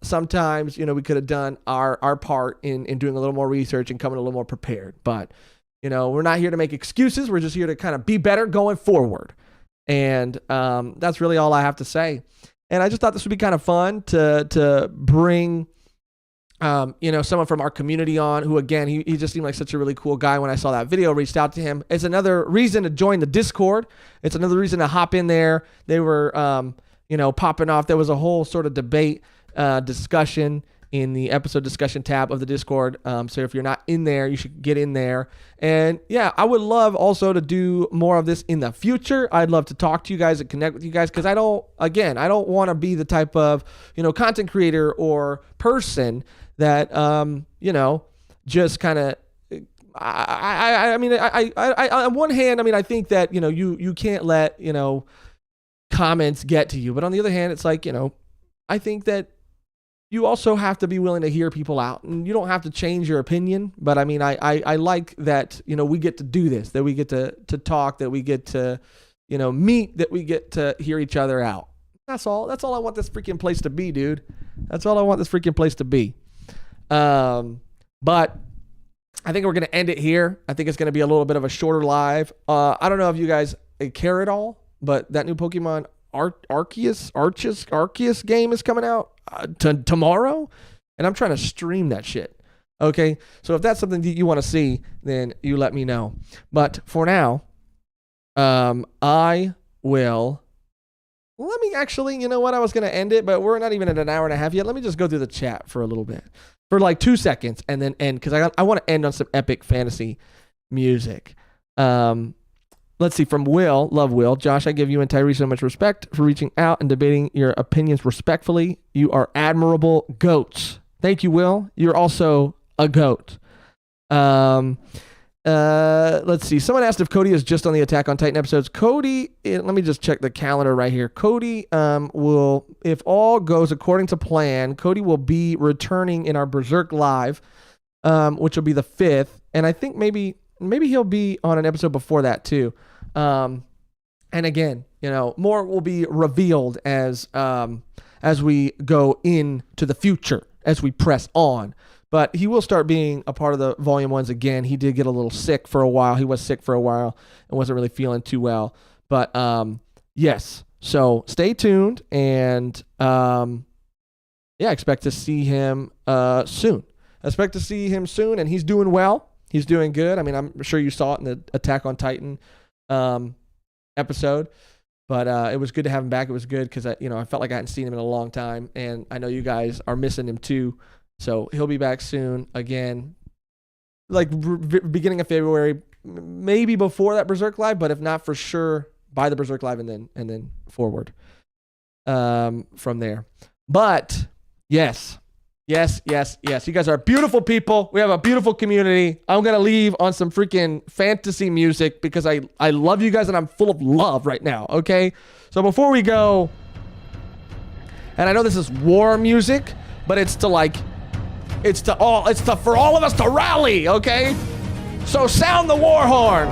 sometimes, we could have done our part in doing a little more research and coming a little more prepared. But, we're not here to make excuses. We're just here to kind of be better going forward. And that's really all I have to say. And I just thought this would be kind of fun to bring, someone from our community on who, again, he just seemed like such a really cool guy. When I saw that video, reached out to him. It's another reason to join the Discord. It's another reason to hop in there. They were, popping off. There was a whole sort of debate discussion in the episode discussion tab of the Discord. So if you're not in there, you should get in there. And yeah, I would love also to do more of this in the future. I'd love to talk to you guys and connect with you guys because I don't want to be the type of, content creator or person that, just kind of, I mean, on one hand, I mean, I think that, you can't let, comments get to you. But on the other hand, it's like, I think that you also have to be willing to hear people out, and you don't have to change your opinion. But I mean, I like that, we get to do this, that we get to talk, that we get to, meet, that we get to hear each other out. That's all I want this freaking place to be, dude. That's all I want this freaking place to be. But I think we're going to end it here. I think it's going to be a little bit of a shorter live. I don't know if you guys care at all, but that new Pokemon Arceus game is coming out tomorrow, and I'm trying to stream that shit. Okay, so if that's something that you want to see, then you let me know. But for now, I will let me actually, you know what? I was going to end it, but we're not even at an hour and a half yet. Let me just go through the chat for a little bit, for like 2 seconds, and then end, because I want to end on some epic fantasy music. Let's see, from Will, love Will. Josh, I give you and Tyree so much respect for reaching out and debating your opinions respectfully. You are admirable goats. Thank you, Will. You're also a goat. Let's see. Someone asked if Cody is just on the Attack on Titan episodes. Cody, let me just check the calendar right here. Cody will, if all goes according to plan, Cody will be returning in our Berserk Live, which will be the 5th. And I think maybe he'll be on an episode before that too. And again, you know, more will be revealed as we go into the future, as we press on. But he will start being a part of the Volume 1s again. He did get a little sick for a while. He was sick for a while and wasn't really feeling too well. But yes, so stay tuned and expect to see him soon. Expect to see him soon, and he's doing well. He's doing good. I mean, I'm sure you saw it in the Attack on Titan episode. But it was good to have him back. It was good because I felt like I hadn't seen him in a long time, and I know you guys are missing him too. So he'll be back soon again, like beginning of February, maybe before that Berserk Live, but if not, for sure by the Berserk Live and then forward from there. But yes. You guys are beautiful people. We have a beautiful community. I'm going to leave on some freaking fantasy music because I love you guys and I'm full of love right now, okay? So before we go, and I know this is war music, but it's for all of us to rally, okay? So sound the war horn.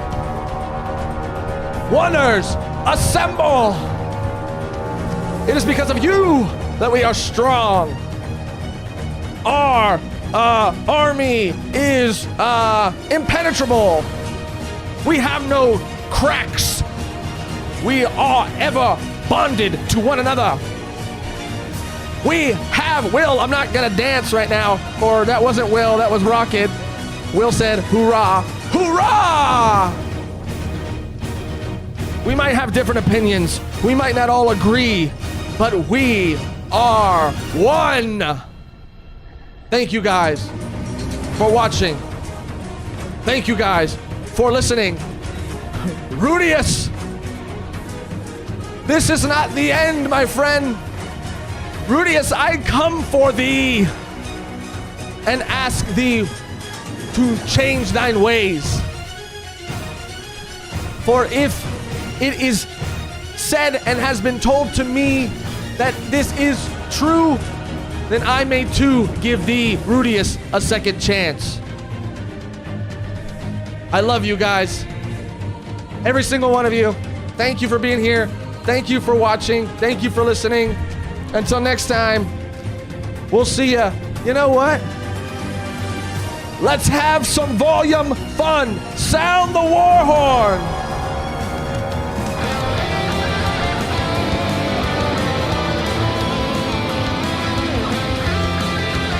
Wonders, assemble. It is because of you that we are strong. Our army is impenetrable. We have no cracks. We are ever bonded to one another. We have Will. I'm not gonna dance right now, or that wasn't Will, that was Rocket. Will said, "Hoorah, hoorah!" We might have different opinions. We might not all agree, but we are one. Thank you guys for watching. Thank you guys for listening. Rudius, this is not the end, my friend. Rudius, I come for thee and ask thee to change thine ways. For if it is said and has been told to me that this is true, then I may too give thee, Rudius, a second chance. I love you guys. Every single one of you. Thank you for being here. Thank you for watching. Thank you for listening. Until next time, we'll see ya. You know what? Let's have some volume fun. Sound the war horn.